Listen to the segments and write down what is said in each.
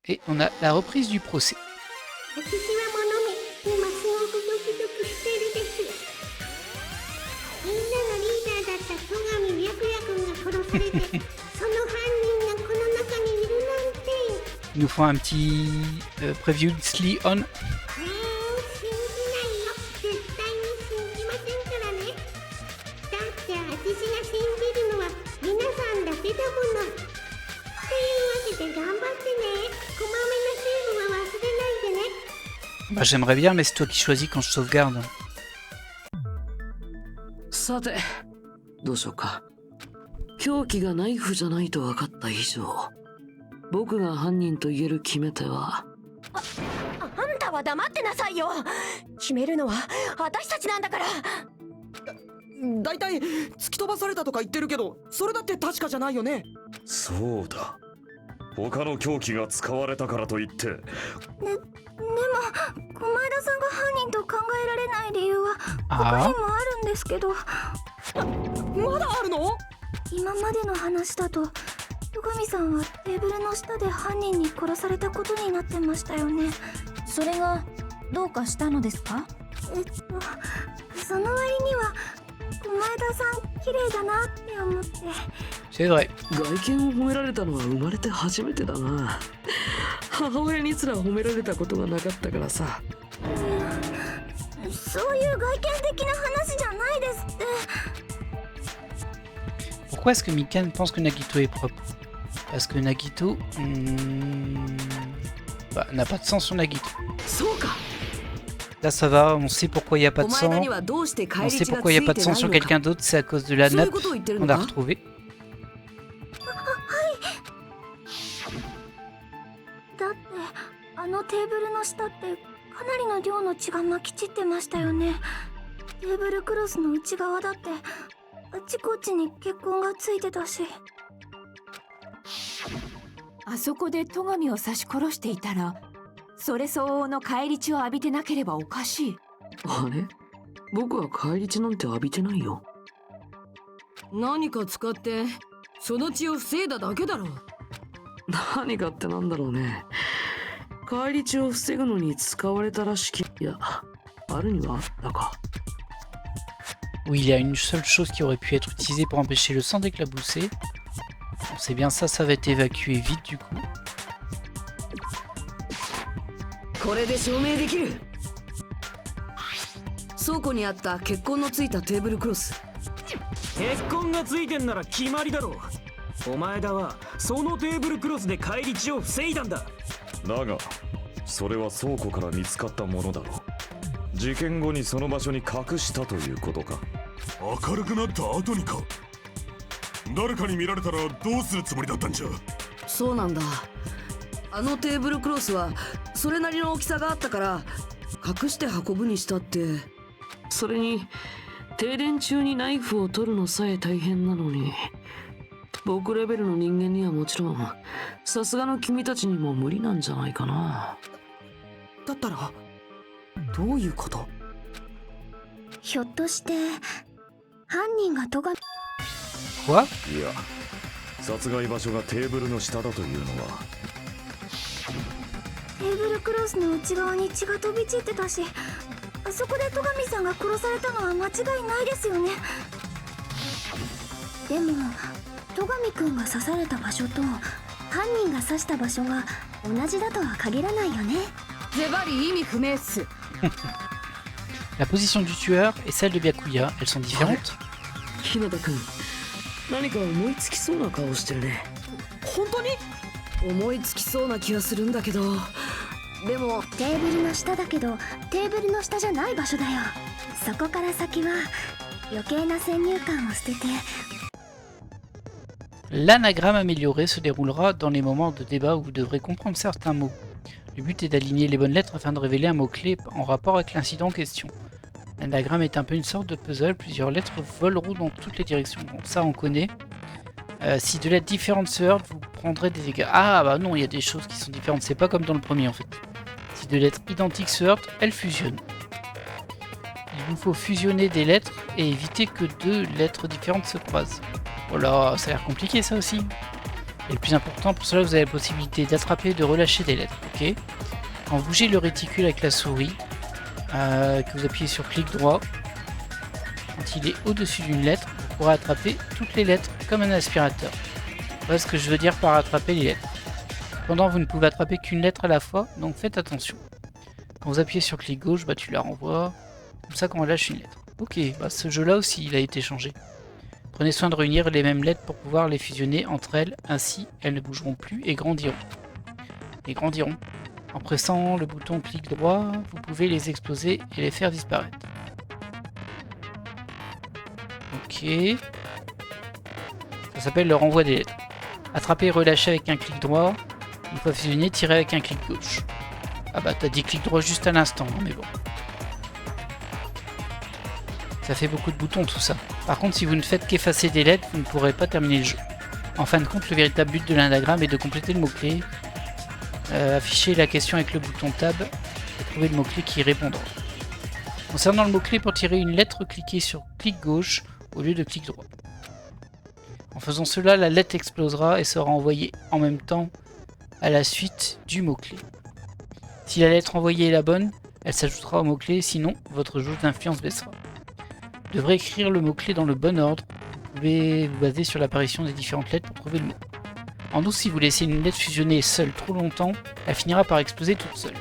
Et on a la reprise du procès. 私は物見、今すごくドキドキしてるです。みんなのリーダーだった戸上白夜君が殺されて、その犯人がこの中にいるなんて。Ils nous font un petit previously on. 信じないよ。絶対に信じませんからね。だって私が信じるのは皆さんだけだもの。というわけで頑張ってね。こまめなセーブは忘れないでね。Bah, j'aimerais bien, mais c'est toi qui choisis quand je sauvegarde. さて、どうしようか。凶器がナイフじゃないと分かった以上、僕が犯人と言える決め手は。あんたは黙ってなさいよ。決めるのは私たちなんだから。だいたい突き飛ばされたとか言ってるけど、それだって確かじゃないよね。そうだ。他の凶器が使われたからといって。でも駒枝さんが犯人と考えられない理由は他にもあるんですけど。まだあるの？今までの話だと戸上さんはテーブルの下で犯人に殺されたことになってましたよね。それがどうかしたのですか？その割には駒枝さん綺麗だなって思って。C'est vrai. 外見を褒められたのは生まれて初めてだな。母親にすら褒められたことがなかったからさ。そういう外見的な話じゃないですって。Pourquoi est-ce que Mikan pense que Nagito est propre? Parce que Nagito n'a pas de sang sur Nagito. そうか。 Là ça va, on sait pourquoi il n'y a pas de sang. On sait pourquoi il n'y a pas de sang sur quelqu'un d'autre, c'est à cause de la nappe qu'on a retrouvée. だってあのテーブルの下ってかなりの量の血がまき散ってましたよね。テーブルクロスの内側だってあちこちに血痕がついてたし。あそこで戸上を刺し殺していたら、それ相応の返り血を浴びてなければおかしい。あれ？僕は返り血なんて浴びてないよ。何か使ってその血を防いだだけだろう。何かってなんだろうね。返り血を防ぐのに使われたらしき。いや、あるにはあったか。Oui, il y a une seule chose qui aurait pu être utilisée pour empêcher le sang d'éclabousser. Bon, c'est bien ça, ça va être évacué vite du coup. これで証明できる。倉庫にあった血痕のついたテーブルクロス。血痕がついてんなら決まりだろう。お前だはそのテーブルクロスで返り血を防いだんだ。だがそれは倉庫から見つかったものだろう。事件後にその場所に隠したということか。明るくなった後にか。誰かに見られたらどうするつもりだったんじゃ。そうなんだ。あのテーブルクロスはそれなりの大きさがあったから隠して運ぶにしたって。それに停電中にナイフを取るのさえ大変なのに、僕レベルの人間にはもちろんさすがの君たちにも無理なんじゃないかな。だったらどういうこと？ひょっとして犯人が戸上。Quoi? いや、殺害場所がテーブルの下だというのは。テーブルクロスの内側に血が飛び散ってたし、あそこで戸上さんが殺されたのは間違いないですよね。でも戸上くんが刺された場所と犯人が刺した場所が同じだとは限らないよね。ズバリ意味不明っす。La position du tueur et celle de Byakuya, elles sont différentes? 日向くん、何か思いつきそうな顔してるね。本当に？思いつきそうな気がするんだけど、でもテーブルの下だけどテーブルの下じゃない場所だよ。そこから先は余計な先入観を捨てて。L'anagramme amélioré se déroulera dans les moments de débat où vous devrez comprendre certains mots. Le but est d'aligner les bonnes lettres afin de révéler un mot-clé en rapport avec l'incident en question. L'anagramme est un peu une sorte de puzzle, plusieurs lettres voleront dans toutes les directions. Bon, ça on connaît. Si deux lettres différentes se heurtent, vous prendrez des dégâts. Ah bah non, il y a des choses qui sont différentes, c'est pas comme dans le premier en fait. Si deux lettres identiques se heurtent, elles fusionnent. Il vous faut fusionner des lettres et éviter que deux lettres différentes se croisent. Voilà, ça a l'air compliqué ça aussi. Et le plus important, pour cela, vous avez la possibilité d'attraper et de relâcher des lettres. Ok. Quand vous bougez le réticule avec la souris, que vous appuyez sur clic droit, quand il est au-dessus d'une lettre, vous pourrez attraper toutes les lettres comme un aspirateur. Voilà ce que je veux dire par attraper les lettres. Cependant, vous ne pouvez attraper qu'une lettre à la fois, donc faites attention. Quand vous appuyez sur clic gauche, bah, tu la renvoies. Comme ça quand on lâche une lettre. Ok, bah, ce jeu-là aussi, il a été changé. Prenez soin de réunir les mêmes lettres pour pouvoir les fusionner entre elles, ainsi elles ne bougeront plus et grandiront. En pressant le bouton clic droit, vous pouvez les exploser et les faire disparaître. Ok. Ça s'appelle le renvoi des lettres. Attraper et relâcher avec un clic droit. Une fois fusionné, tirer avec un clic gauche. Ah bah t'as dit clic droit juste à l'instant, hein, mais bon. Ça fait beaucoup de boutons tout ça. Par contre, si vous ne faites qu'effacer des lettres, vous ne pourrez pas terminer le jeu. En fin de compte, le véritable but de l'anagramme est de compléter le mot-clé. Afficher la question avec le bouton Tab et trouver le mot-clé qui y répondra. Concernant le mot-clé, pour tirer une lettre, cliquez sur clic gauche au lieu de clic droit. En faisant cela, la lettre explosera et sera envoyée en même temps à la suite du mot-clé. Si la lettre envoyée est la bonne, elle s'ajoutera au mot-clé, sinon votre jauge d'influence baissera. Vous devrez écrire le mot-clé dans le bon ordre. Vous pouvez vous baser sur l'apparition des différentes lettres pour trouver le mot. En outre, si vous laissez une lettre fusionner seule trop longtemps, elle finira par exploser toute seule.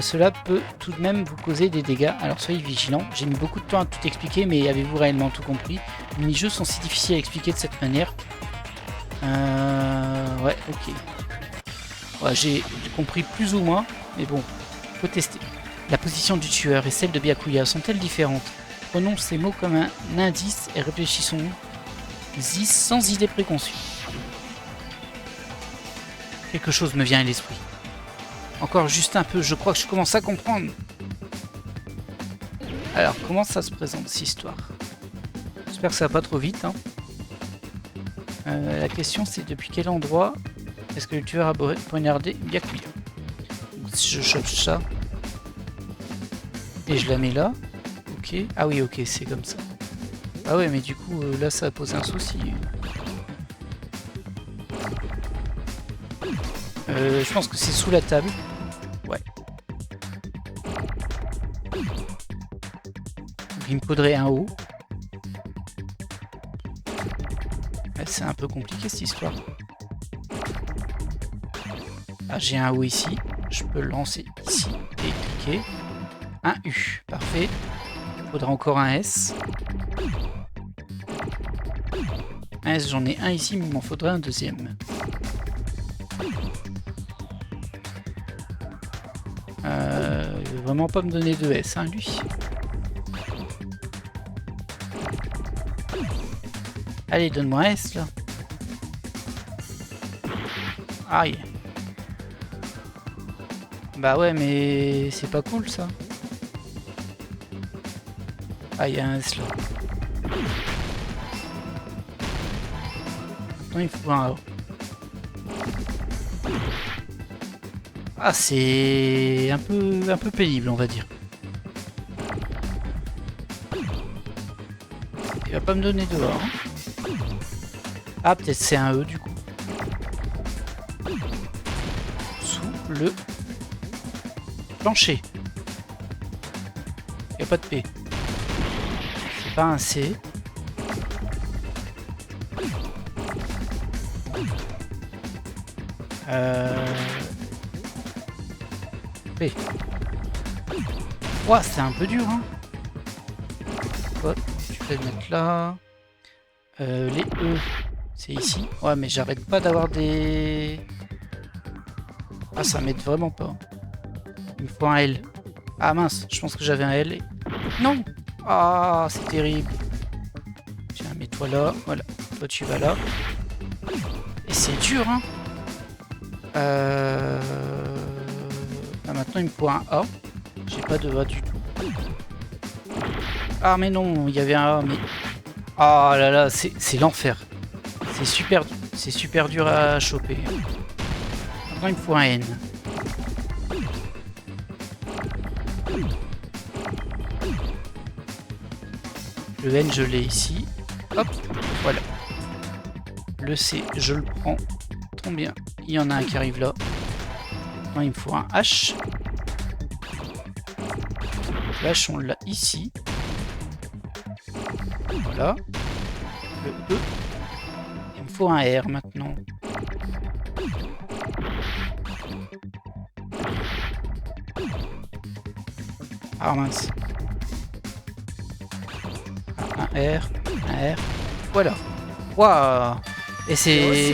Cela peut tout de même vous causer des dégâts, alors soyez vigilants. J'ai mis beaucoup de temps à tout expliquer, mais avez-vous réellement tout compris? Les mini-jeux sont si difficiles à expliquer de cette manière. Ouais, ok. Ouais, j'ai compris plus ou moins, mais bon, faut tester. La position du tueur et celle de Byakuya sont-elles différentes? Prenons ces mots comme un indice et réfléchissons-y sans idée préconçue. Quelque chose me vient à l'esprit. Encore juste un peu, je crois que je commence à comprendre. Alors, comment ça se présente, cette histoire? J'espère que ça va pas trop vite. Hein. La question, c'est depuis quel endroit est-ce que le tueur a poignardé Byakuya? Si je chope ça, et je la mets là, ok. Ah oui, ok, c'est comme ça. Ah ouais, mais du coup, là, ça pose un souci. Je pense que c'est sous la table. Ouais. Donc, il me faudrait un haut. C'est un peu compliqué cette histoire. Ah, j'ai un haut ici. Je peux le lancer ici et cliquer. Un U, parfait. Il faudra encore un S. Un S, j'en ai un ici, mais il m'en faudrait un deuxième. Il veut vraiment pas me donner de S, hein, lui. Allez, donne-moi un S, là. Aïe. Bah ouais, mais c'est pas cool, ça. Ah, il y a un S, là. Maintenant, il faut un A. Ah, c'est un peu pénible, on va dire. Il va pas me donner de A. Hein. Ah, peut-être c'est un E, du coup. Sous le plancher. Il n'y a pas de P. C'est pas un C. P. Ouah, c'est un peu dur, hein. Ouais, tu peux le mettre là. Les E, c'est ici. Ouais, mais j'arrête pas d'avoir des... Ah, ça m'aide vraiment pas. Il me faut un L. Ah mince, je pense que j'avais un L. Non. Ah, c'est terrible. Tiens, mets-toi là. Voilà. Toi, tu vas là. Et c'est dur, hein. Ah, maintenant, il me faut un A. J'ai pas de A du tout. Ah, mais non, il y avait un A, mais... Ah là là, c'est l'enfer. C'est super dur à choper. Maintenant, il me faut un N. Le N, je l'ai ici. Hop, voilà. le C, je le prends. Tombe bien. Il y en a un qui arrive là. Maintenant, il me faut un H. Le H, on l'a ici. Voilà. Le E. Il me faut un R maintenant. Ah mince. Un R. Un R. Voilà. Waouh. Et c'est...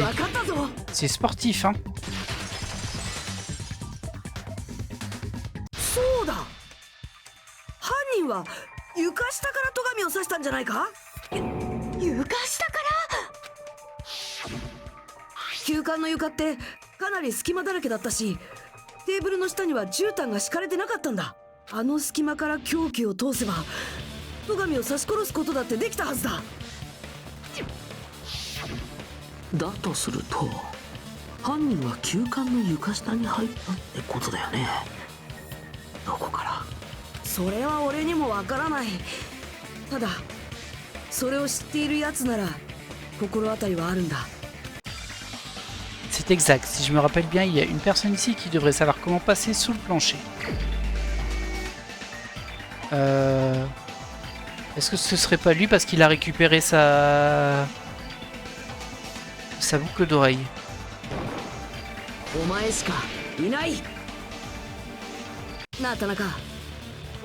C'est sportif, hein. そうだ。犯人は床下から戸上を刺したんじゃないか？床下から休館の床ってかなり隙間だらけだったし、テーブルの下には絨毯が敷かれてなかったんだ。あの隙間から凶器を通せば戸上を刺し殺すことだってできたはずだ。だとすると犯人は休館の床下に入ったってことだよね。どこから？それは俺にもわからない。ただそれを知っているやつなら心当たりはあるんだ。 C'est exact. Si je me rappelle bien, il y a une personne ici qui devrait savoir comment passer sous le plancher. Est-ce que ce serait pas lui parce qu'il a récupéré sa boucle d'oreille? お前しかいない。なあ田中、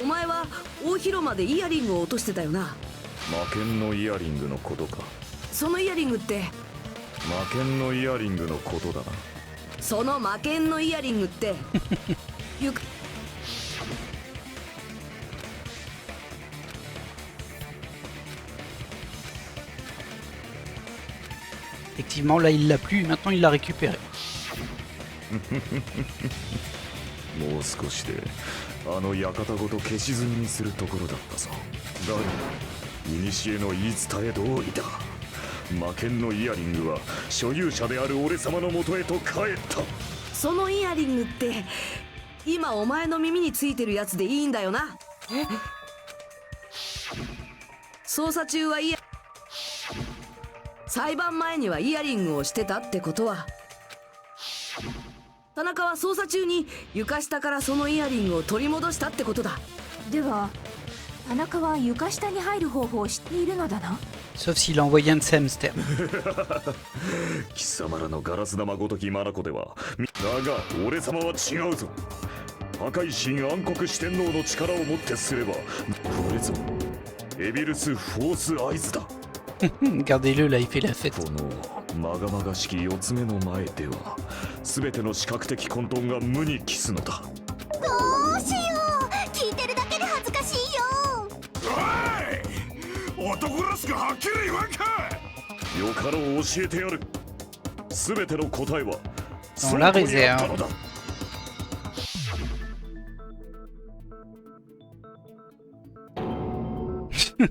お前は大広間でイヤリングを落としてたよな。魔剣のイヤリングのことか。そのイヤリングって魔剣のイヤリングのことだな。その魔剣のイヤリングってゆく Effectivement, là il l'a plus, maintenant il l'a récupéré. もう少しであの館ごと消し済みにするところだったぞ。だが古の言い伝え通りだ。魔剣のイヤリングは所有者である俺様の元へと帰った。そのイヤリングって今お前の耳についてるやつでいいんだよな。え？捜査中は裁判前にはイヤリングをしてたってことは田中は捜査中に床下からそのイヤリングを取り戻したってことだ。では田中は床下に入る方法を知っているのだな。 Sauf s'il a envoyé un de ses hamsters. 貴様らのガラス玉ごときマナコではだが俺様は違うぞ。破壊神暗黒四天王の力をもってすればこれぞエビルス・フォース・アイズだ。Regardez-le là, il fait la fête. このまがまがしき4つ目の前では全ての視覚的混沌が無に帰すのだ。どうしよう、聞いてるだけで恥ずかしいよ。おい、男らしくはっきり言わんか。よかろう教えてやる。全ての答えは Dans la réserve.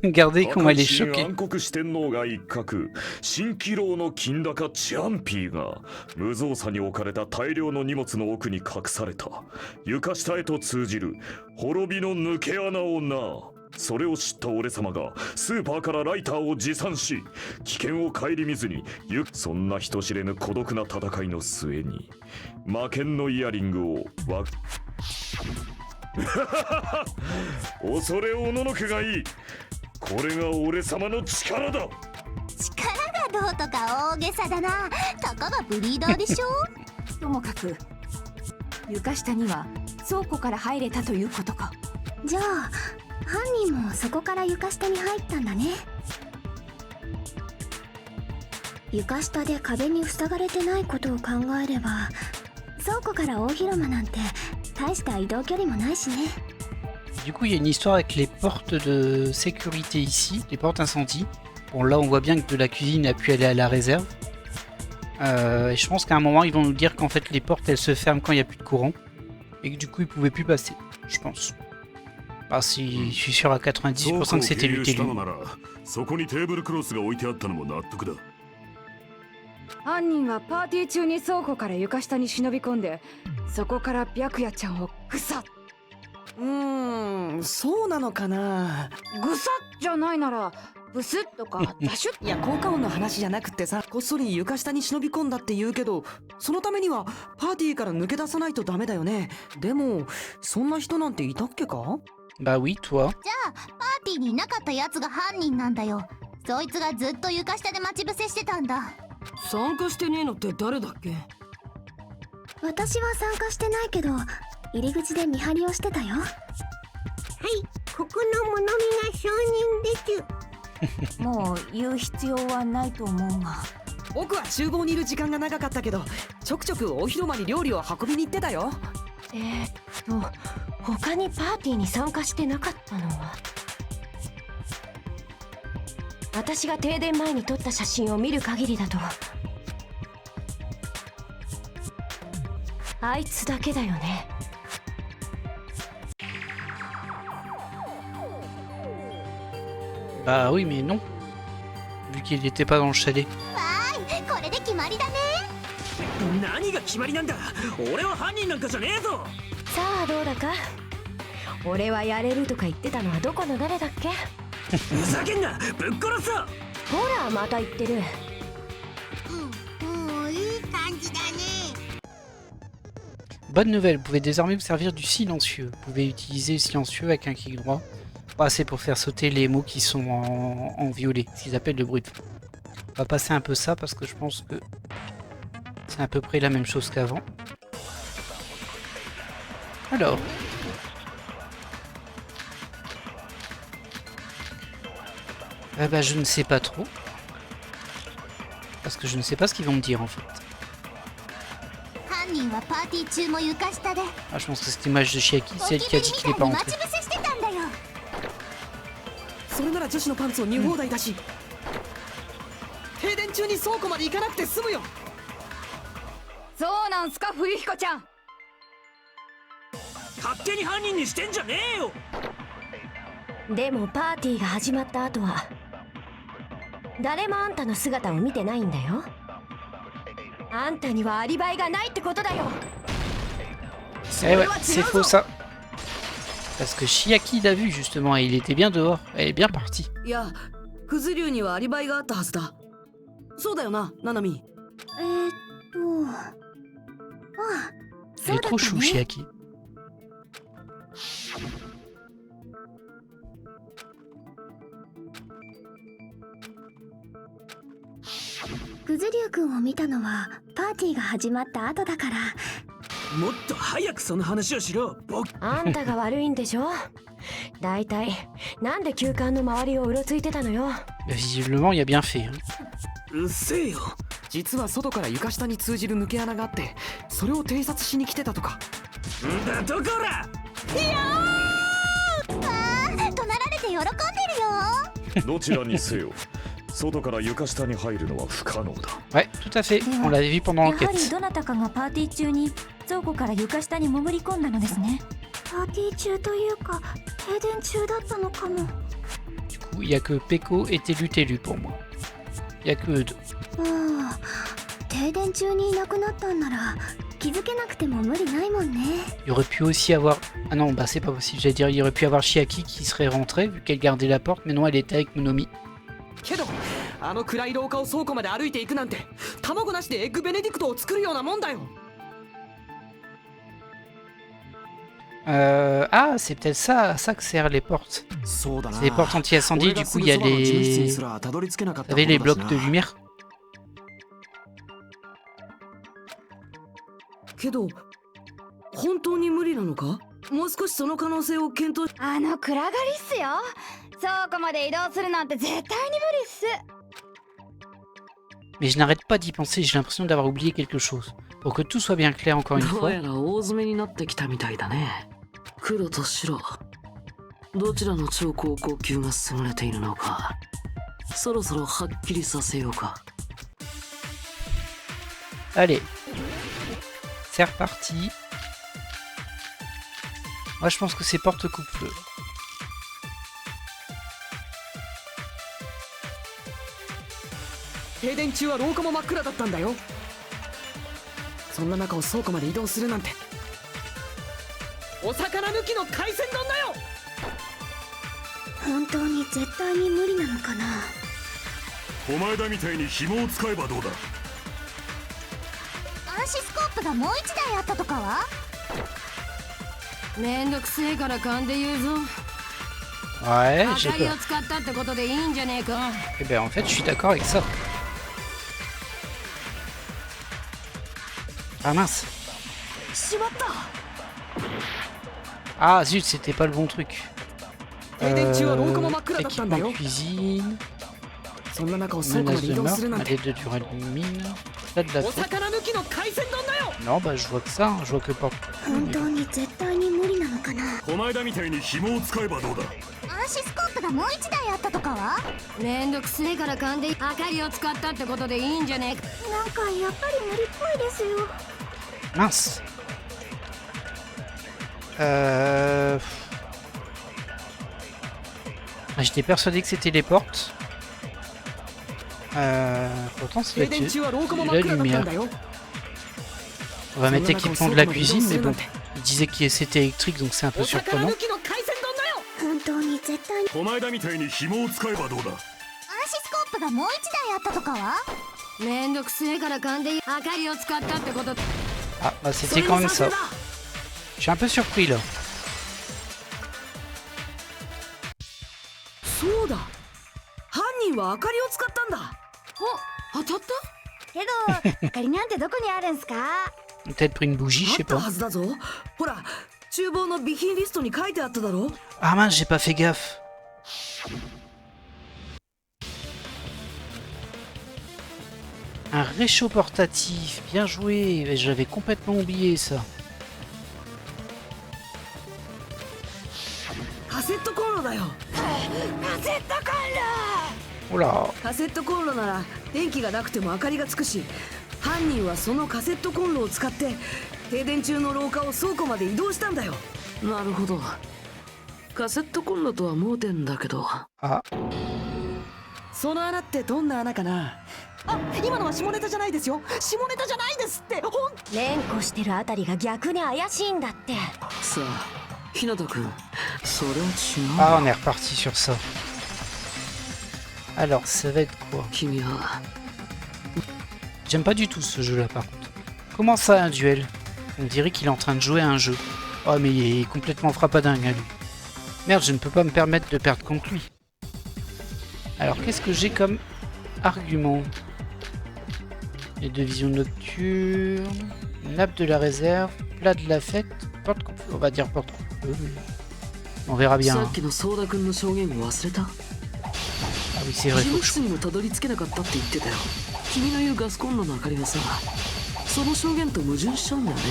Regardez comment elle est choquée. 暗黒四天王が一角、蜃気楼の金高チャンピーが無造作に置かれた大量の荷物の奥に隠された床下へと通じる滅びの抜け穴をな。それを知った俺様がスーパーからライターを持参し、危険を顧みずにそんな人知れぬ孤独な戦いの末に魔剣のイヤリングを恐れおののくがいい。これが俺様の力だ。力がどうとか大げさだな。たかがブリーダーでしょ。ともかく床下には倉庫から入れたということか。じゃあ犯人もそこから床下に入ったんだね。床下で壁に塞がれてないことを考えれば倉庫から大広間なんて大した移動距離もないしね。 Du coup, il y a une histoire avec les portes de sécurité ici, les portes incendie. Bon, là, on voit bien que de la cuisine a pu aller à la réserve. Et je pense qu'à un moment, ils vont nous dire qu'en fait, les portes, elles se ferment quand il n'y a plus de courant. Et que du coup, ils pouvaient plus passer, je pense. Ah, si, je suis sûr à 90% que c'était lui qui est lui. 犯人はパーティー中に倉庫から床下に忍び込んで、そこから白夜ちゃんをグサッ。そうなのかな。グサッじゃないならブスッとかザシュッ。いや効果音の話じゃなくってさ、こっそり床下に忍び込んだって言うけど、そのためにはパーティーから抜け出さないとダメだよね。でもそんな人なんていたっけか？ Bah oui, toi. じゃあパーティーにいなかったやつが犯人なんだよ。そいつがずっと床下で待ち伏せしてたんだ。参加してねえのって誰だっけ？私は参加してないけど、入り口で見張りをしてたよ。はい、ここの物見が証人です。もう言う必要はないと思うが。僕は厨房にいる時間が長かったけど、ちょくちょくお広間に料理を運びに行ってたよ。他にパーティーに参加してなかったのは、私が停電前に撮った写真を見る限りだとあいつだけだよね。Bah oui, mais non. Vu qu'il n'était pas dans le chalet. これで決まりだね。何が決まりなんだ。俺は犯人なんかじゃねえぞ。さあどうだか。俺はやれるとか言ってたのはどこの誰だっけ？ふざけんな、ぶっ殺すぞ。ほらまた言ってる。いい感じだね。Bonne nouvelle, vous pouvez désormais vous servir du silencieux. Vous pouvez utiliser le silencieux avec un clic droit. C'est pour faire sauter les mots qui sont en violet, ce qu'ils appellent le bruit de fond. On va passer un peu ça parce que je pense que c'est à peu près la même chose qu'avant. Alors. Bah je ne sais pas trop. Parce que je ne sais pas ce qu'ils vont me dire en fait. Ah, je pense que cette image de Chiaki, c'est elle qui a dit qu'il n'est pas rentré. それなら女子のパンツを見放題だし、停電中に倉庫まで行かなくて済むよ。そうなんすか冬彦ちゃん。勝手に犯人にしてんじゃねえよ。でもパーティーが始まった後は誰もあんたの姿を見てないんだよ。あんたにはアリバイがないってことだよ。Eh ouais, c'est faux ça. Parce que Chiaki l'a vu justement et il était bien dehors. Elle est bien partie. いや、クズ流にはアリバイがあったはずだ。そうだよな、ナナミ。Elle est trop chou, Chiaki. クズリュウ君を見たのはパーティーが始まった後だから。もっと早くその話をしろ。あんたが悪いんでしょ。だいたいなんで休館の周りをうろついてたのよ。Visiblement, il a bien fait. うっせえよ。実は外から床下に通じる抜け穴があって、それを偵察しに来てたとか。んだとこら。いやー、怒鳴られて喜んでるよ。どちらにせよ、外から床下に入るのは不可能だ。Ouais, tout à fait. On l'avait vu pendant やはり l'enquête. どなたかがパーティー中に倉庫から床下に潜り込んだのですね。パーティー中というか停電中だったのかも。Du coup, il n'y a que Peko et Telu pour moi. Il n'y a que eux deux. 停電中にいなくなったんなら気づけなくても無理ないもんね。Il aurait pu aussi avoir... Ah non, bah c'est pas possible, j'allais dire, il aurait pu avoir Chiaki qui serait rentrée vu qu'elle gardait la porte, mais non, elle était avec Monomi. けどあの暗い廊下を倉庫まで歩いていくなんて、卵なしでエッグベネディクトを作るようなもんだよ。Ah, c'est peut-être ça que servent les portes. C'est les portes anti-incendie, du coup il y a les... Vous savez, les blocs de lumière. けど本当に無理なのか？もう少しその可能性を検討。暗がりっすよ。倉庫まで移動するなんて絶対に無理っす。 Mais je n'arrête pas d'y penser, j'ai l'impression d'avoir oublié quelque chose. Pour que tout soit bien clair encore une ど fois. うやら大詰めになってきたみたいだね。黒と白、どちらの超高校級が優れているのか、そろそろはっきりさせようか。Allez. C'est reparti. Moi je pense que c'est porte coupe-feu. 停電中は廊下も真っ暗だったんだよ。そんな中を倉庫まで移動するなんて、お魚抜きの海鮮丼だよ。本当に絶対に無理なのかな。お前だみたいに紐を使えばどうだ。暗視スコープがもう一台あったとかは。めんどくせえから勘で言うぞ。 Ouais, 明 j'ai かり peur. を使ったってことでいいんじゃねえか。 Eh ben en fait, je suis d'accord avec ça. Ah mince. しまった。 Ah zut, c'était pas le bon truc. 停電中は廊下も真っ暗だったんだ Équipement よ de。cuisine, そんな中を倉庫ま menace で移 de 動 mort, するなん à て。 l'aide de duralumine. Là de la お fête. 魚抜きの海鮮丼だよ。 Non, bah je vois que ça, hein, je vois que porte. 本当に絶対に無理なのかな。お前だみたいに紐を使えばどうだ。暗視スコープがもう一台あったとかは。めんどくせえから勘で明かりを使ったってことでいいんじゃねえか。なんかやっぱり無理っぽいですよ。 Mince. Ah, j'étais persuadé que c'était les portes. Pourtant, c'est 停電中は廊下も真 la っ暗だったん lumière. だよ。 On va mettre Son nom équipement de d'accord, la son cuisine, nom mais bon, d'accord. il disait que c'était électrique, donc c'est un peu お魚 surprenant. 抜きの海鮮丼だよ。本当に絶対に。お前だみたいに紐を使えばどうだ。暗視スコープがもう一台あったとかは。めんどくせえから勘で明かりを使ったってこと。 Ah, bah そ c'était れ quand に même さ ça. すがだ。 Je suis un peu surpris là. そうだ。犯人は明かりを使ったんだ。お、当たった。けど明かりなんてどこにあるんすか。 Peut-être pris une bougie, je あ sais ったは pas. ずだぞ。ほら、厨房の備品リストに書いてあっただろ。 Ah mince, j'ai pas fait gaffe. Un réchaud portatif, bien joué. J'avais complètement oublié ça. カセットコンロだよ。 Oh là. カセットコンロなら電気がなくても明かりがつくし、犯人はそのカセットコンロを使って停電中の廊下を倉庫まで移動したんだよ。なるほど。カセットコンロとは盲点だけど。 Ah, その穴ってどんな穴かな。あ、今のは下ネタじゃないですよ。下ネタじゃないですって。連呼してるあたりが逆に怪しいんだって。さあ、日向君、それは違う。 ah, on est reparti sur ça. Alors, ça va être quoi? 君は J'aime pas du tout ce jeu là par contre. Comment ça un duel? On dirait qu'il est en train de jouer à un jeu. Oh mais il est complètement frappadingue à lui. Merde, je ne peux pas me permettre de perdre contre lui. Alors qu'est-ce que j'ai comme argument? Les deux visions nocturnes, nappe de la réserve, plat de la fête, porte coupe. On va dire porte coupe. On verra bien. さ hein. っきの相田君の証言を忘れた。 Ah oui c'est vrai, 事 faut 務 que je... 室にもたどり着けなかったって言ってたよ。君の言うガスコンロの明かりはさ、その証言と矛盾しちゃうんだよね。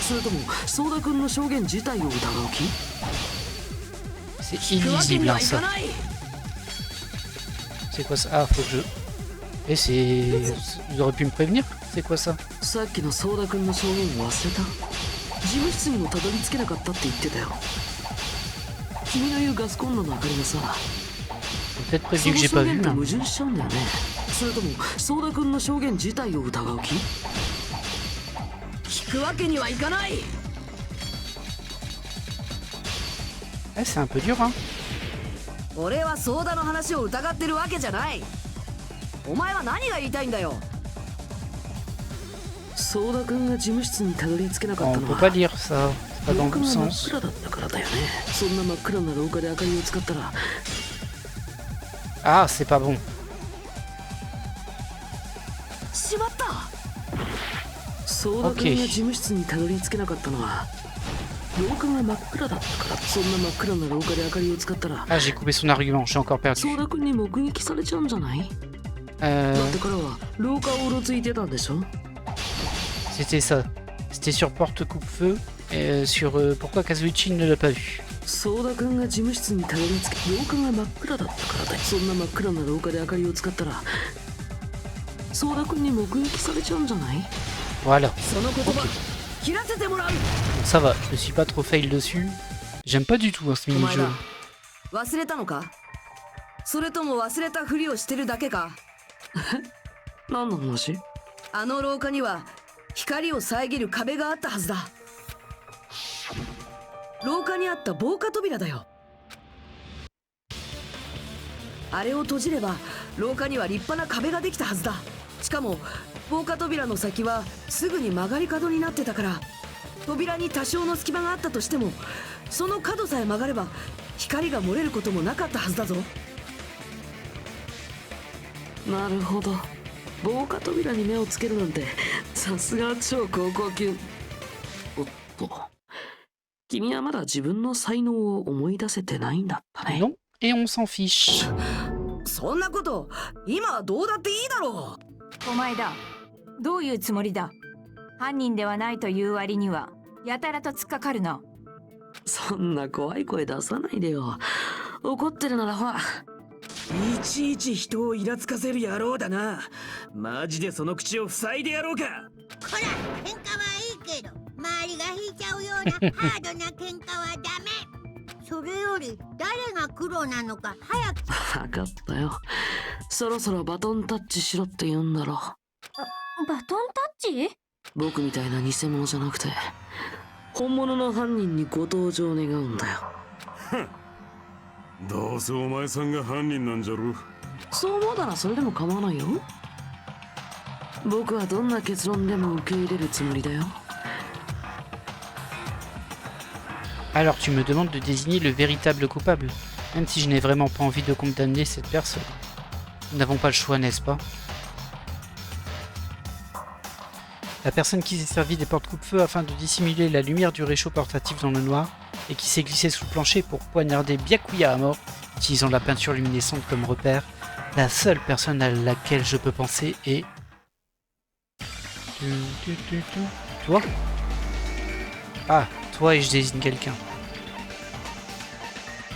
それとも相田君の証言自体を疑う気？ C'est 行くわけ illisible に hein, はいか ça. ない。 C'est quoi ça? Ah faut que je... Eh c'est... Vous auriez pu me prévenir? C'est quoi ça? さっきの相田君の証言を忘れた。事務室にもたどり着けなかったって言ってたよ。君の言うガスコンロの明かりはさ、 Peut-être そ prévenu の que j'ai 証 pas 言 vu. と hein. 矛盾しちゃうんだよね。それとも相田君の証言自体を疑う気？聞くわけにはいかない。 Eh, c'est un peu dur hein. 俺はソーダの話を疑ってるわけじゃない。お前は何が言いたいんだよ。相田君が事務室にたどり着けなかっ On たの peut は pas dire ça. C'est pas 廊 dans 下 le が bon 真っ sens. 暗だったからだよね。そんな真っ暗な廊下で明かりを使ったら Ah, c'est pas bon. しまった。相田君が事務室にたどり着けなかったのは廊下が真っ暗だったから。そんな真っ暗な廊下で明かりを使ったら Ah, j'ai coupé son argument, je suis encore perdu. 相田君に目撃されちゃうんじゃない？だって彼は廊下をうろついてたんでしょ？ C'était ça. C'était sur porte coupe-feu. Et sur pourquoi Kazuichi ne l'a pas vu. 相田君が事務室にたどり着け、廊下が真っ暗だったからだよ。そんな真っ暗な廊下で明かりを使ったら相田君に目撃されちゃうんじゃない？ Voilà. その言葉、切らせてもらう。 Donc ça va, je me suis pas trop fail dessus. J'aime pas du tout hein, ce お前 mini-jeu. ら忘れたのか。それとも忘れたふりをしてるだけか。何の話？あの廊下には光を遮る壁があったはずだ。廊下にあった防火扉だよ。あれを閉じれば廊下には立派な壁ができたはずだ。しかも防火扉の先はすぐに曲がり角になってたから、扉に多少の隙間があったとしてもその角さえ曲がれば光が漏れることもなかったはずだぞ。なるほど。防火扉に目をつけるなんてさすが超高校級。おっと、君はまだ自分の才能を思い出せてないんだったね。 Non, et on s'en fiche. そんなこと今はどうだっていいだろお前だ、どういうつもりだ。犯人ではないという割にはやたらと突っかかるな。そんな怖い声出さないでよ。怒ってるならほら。いちいち人をイラつかせる野郎だな。マジでその口を塞いでやろうか。こら、喧嘩はいいけど周りが引いちゃうようなハードな喧嘩はダメ。それより誰が黒なのか早く。分かったよ。そろそろバトンタッチしろって言うんだろ。バトンタッチ？僕みたいな偽物じゃなくて本物の犯人にご登場願うんだよ。どうせお前さんが犯人なんじゃろ。そう思うならそれでも構わないよ。僕はどんな結論でも受け入れるつもりだよ。Alors tu me demandes de désigner le véritable coupable, même si je n'ai vraiment pas envie de condamner cette personne. Nous n'avons pas le choix, n'est-ce pas? La personne qui s'est servi des portes coupe-feu afin de dissimuler la lumière du réchaud portatif dans le noir et qui s'est glissée sous le plancher pour poignarder Byakuya à mort, utilisant la peinture luminescente comme repère, la seule personne à laquelle je peux penser est... Toi? Ah, toi et je désigne quelqu'un.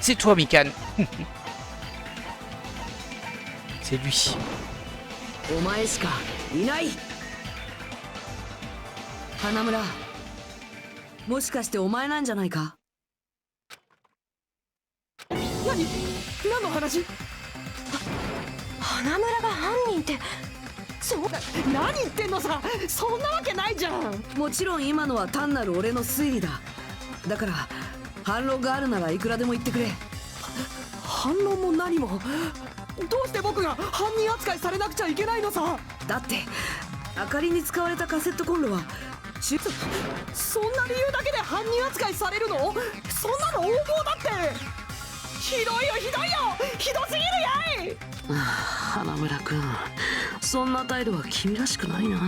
C'est toi, Mikan. C'est lui. お前しかいない。花村、もしかしてお前なんじゃないか。何の話？花村が犯人って。そうだ。何言ってんのさ。そんなわけないじゃん。もちろん今のは単なる俺の推理だ。だから反論があるならいくらでも言ってくれ。反論も何も。どうして僕が犯人扱いされなくちゃいけないのさ。だって明かりに使われたカセットコンロはそんな理由だけで犯人扱いされるの？そんなの横暴だって。ひどいよひどいよ、ひどすぎるやい。花村君、そんな態度は君らしくないな。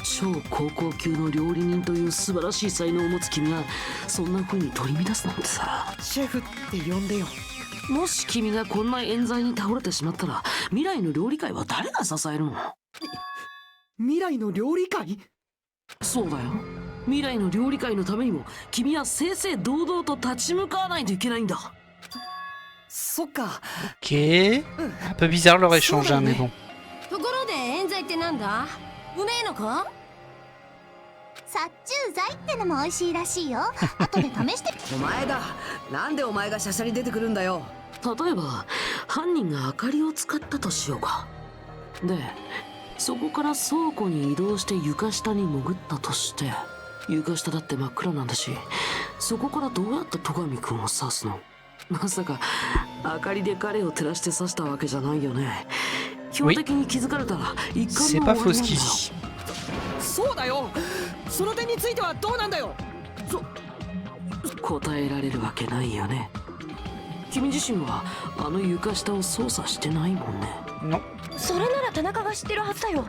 超高校級の料理人という素晴らしい才能を持つ君がそんな風に取り乱すなんてさ。シェフって呼んでよ。もし君がこんな冤罪に倒れてしまったら未来の料理界は誰が支えるの？未来の料理界？そうだよ。未来の料理界のためにも君は正々堂々と立ち向かわないといけないんだ。そっか。Ok. Un peu bizarre leur échange, hein, mais bon. ところで冤罪ってなんだ？うめえのか？殺虫剤ってのも美味しいらしいよ。後で試して。お前だ。なんでお前がしゃしゃり出てくるんだよ。例えば犯人が明かりを使ったとしようか。でそこから倉庫に移動して床下に潜ったとして、床下だって真っ暗なんだし、そこからどうやって戸上君を刺すの？まさか明かりで彼を照らして刺したわけじゃないよね。標的に気づかれたら一C'est 貫 pas の faux 終 ce わり qu'il なんだ。 dit. そうだよ。その点についてはどうなんだよ。答えられるわけないよね。君自身はあの床下を操作してないもんね。Non. それなら田中が知ってるはずだよ。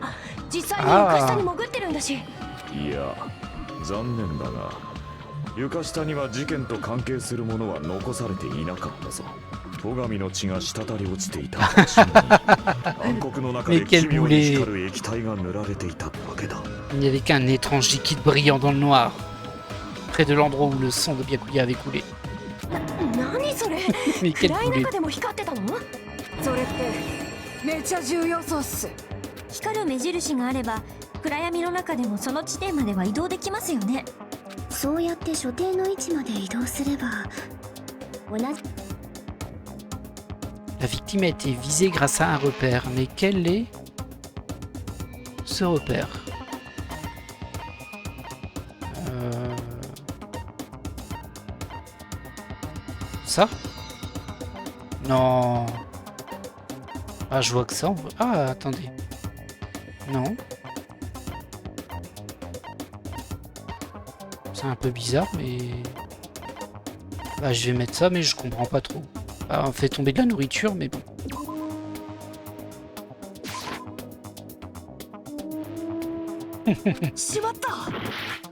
実際に床下に潜ってるんだし。いや、残念だが床下には事件と関係するものは残されていなかったぞ。戸上の血が滴り落ちていた場所に暗黒の中で奇妙に光る液体が塗られていたわけだ。Il n'y avait qu'un étrange liquide brillant dans le noir, près de l'endroit où le sang de Byakuya avait coulé. 何それ？ Mais quel 暗い poulet. 中でも光ってたの？それってめちゃ重要そうっす。光る目印があれば暗闇の中でもその地点までは移動できますよね。そうやって所定の位置まで移動すれば同じ。 La victime a été visée grâce à un repère, mais quel est ce repère? Ça? Non. Ah, je vois que ça. Ah, attendez. Non. C'est un peu bizarre, mais... Bah, je vais mettre ça, mais je comprends pas trop. Ah, on fait tomber de la nourriture, mais bon.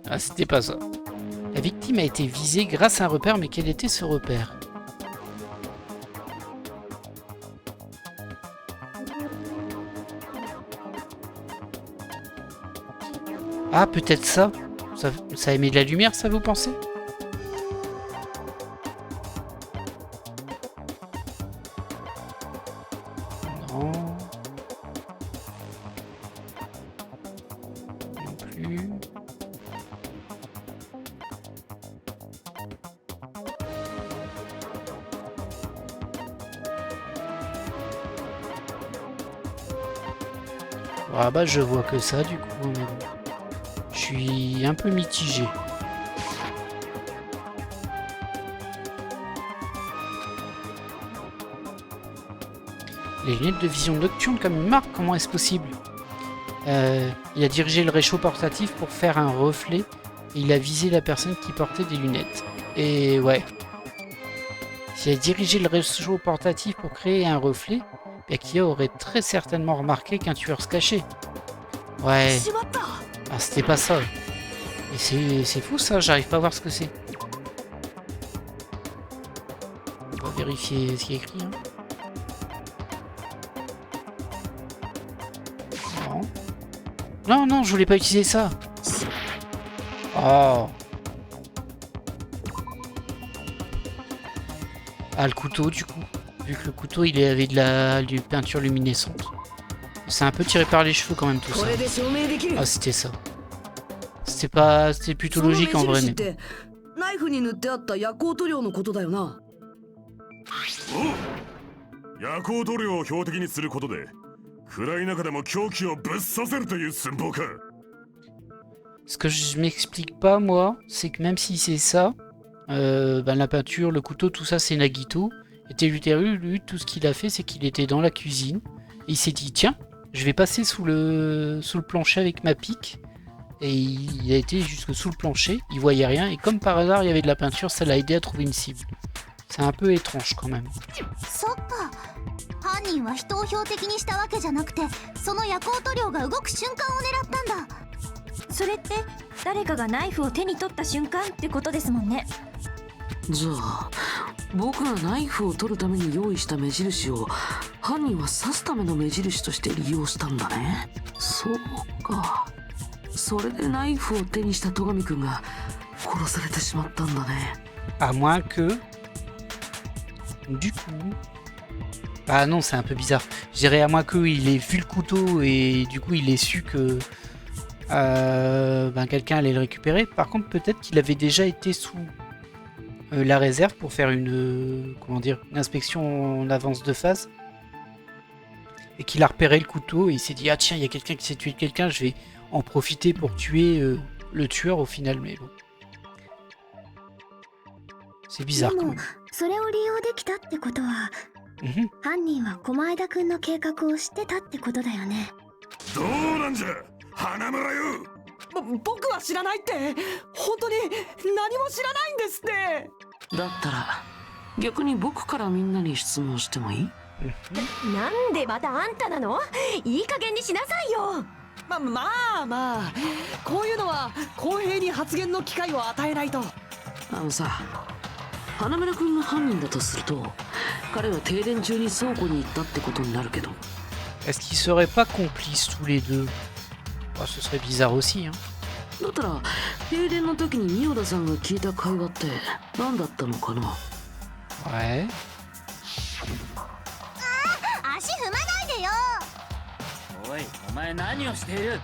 Ah, c'était pas ça. La victime a été visée grâce à un repère, mais quel était ce repère? Ah, peut-être ça. Ça émet de la lumière, ça, vous pensez? Non. Non plus. Ah bah je vois que ça du coup, mais bon. Je suis un peu mitigé. Les lunettes de vision nocturne comme une marque, comment est-ce possible? Il a dirigé le réchaud portatif pour faire un reflet et il a visé la personne qui portait des lunettes. Et ouais. S'il a dirigé le réchaud portatif pour créer un reflet, Kia aurait très certainement remarqué qu'un tueur se cachait. Ouais. Ah, c'était pas ça. Et c'est fou ça, j'arrive pas à voir ce que c'est. On va vérifier ce qui est écrit. Hein. Non. Non, non, je voulais pas utiliser ça. Oh. Ah, le couteau du coup. Vu que le couteau il avait de la peinture luminescente. C'est un peu tiré par les cheveux quand même tout ça. Ah, c'était ça. C'était plutôt logique en vrai. Mais... ナイフに塗ってあった夜光塗料のことだよな。夜光塗料を標的にすることで暗い中でも凶器をぶっ刺せるという寸法か。Ce que je m'explique pas moi, c'est que même si c'est ça, la peinture, le couteau, tout ça c'est Nagito. Et Teruteru, lui, tout ce qu'il a fait, c'est qu'il était dans la cuisine. Et il s'est dit, tiens, je vais passer sous le plancher avec ma pique. Et il a été jusque sous le plancher, il voyait rien. Et comme par hasard, il y avait de la peinture, ça l'a aidé à trouver une cible. C'est un peu étrange quand même. Ja, 僕がナイフを取るために用意した目印を犯人は刺すための目印として利用したんだね。そうか。それでナイフを手にした戸上くんが殺されてしまったんだね。À moins que... Du coup... Ah non, c'est un peu bizarre. Je dirais à moins qu'il ait vu le couteau et du coup il ait su que quelqu'un allait le récupérer. Par contre, peut-être qu'il avait déjà été sous la réserve pour faire une inspection en avance de phase. Et qu'il a repéré le couteau et il s'est dit, ah tiens, il y a quelqu'un qui s'est tué quelqu'un, je vais en profiter pour tuer le tueur au final. Mais bon. C'est bizarre quand même. それを利用できたってことは、犯人は駒枝くんの計画を知ってたってことだよね。どうなんじゃ、花村よ。僕は知らないって、本当に何も知らないんですって。だったら逆に僕からみんなに質問してもいい？なんでまたあんたなの？いい加減にしなさいよ。まあこういうのは公平に発言の機会を与えないと。あのさ、花村君が犯人だとすると彼は停電中に倉庫に行ったってことになるけど。Est-ce qu'ils seraient pas complices tous les deux? Oh, ce serait bizarre aussi, hein. だったら停電の時にミオダさんが聞いた会話って何だったのかな。Ouais. 足踏まないでよ。おい、お前何をしている？や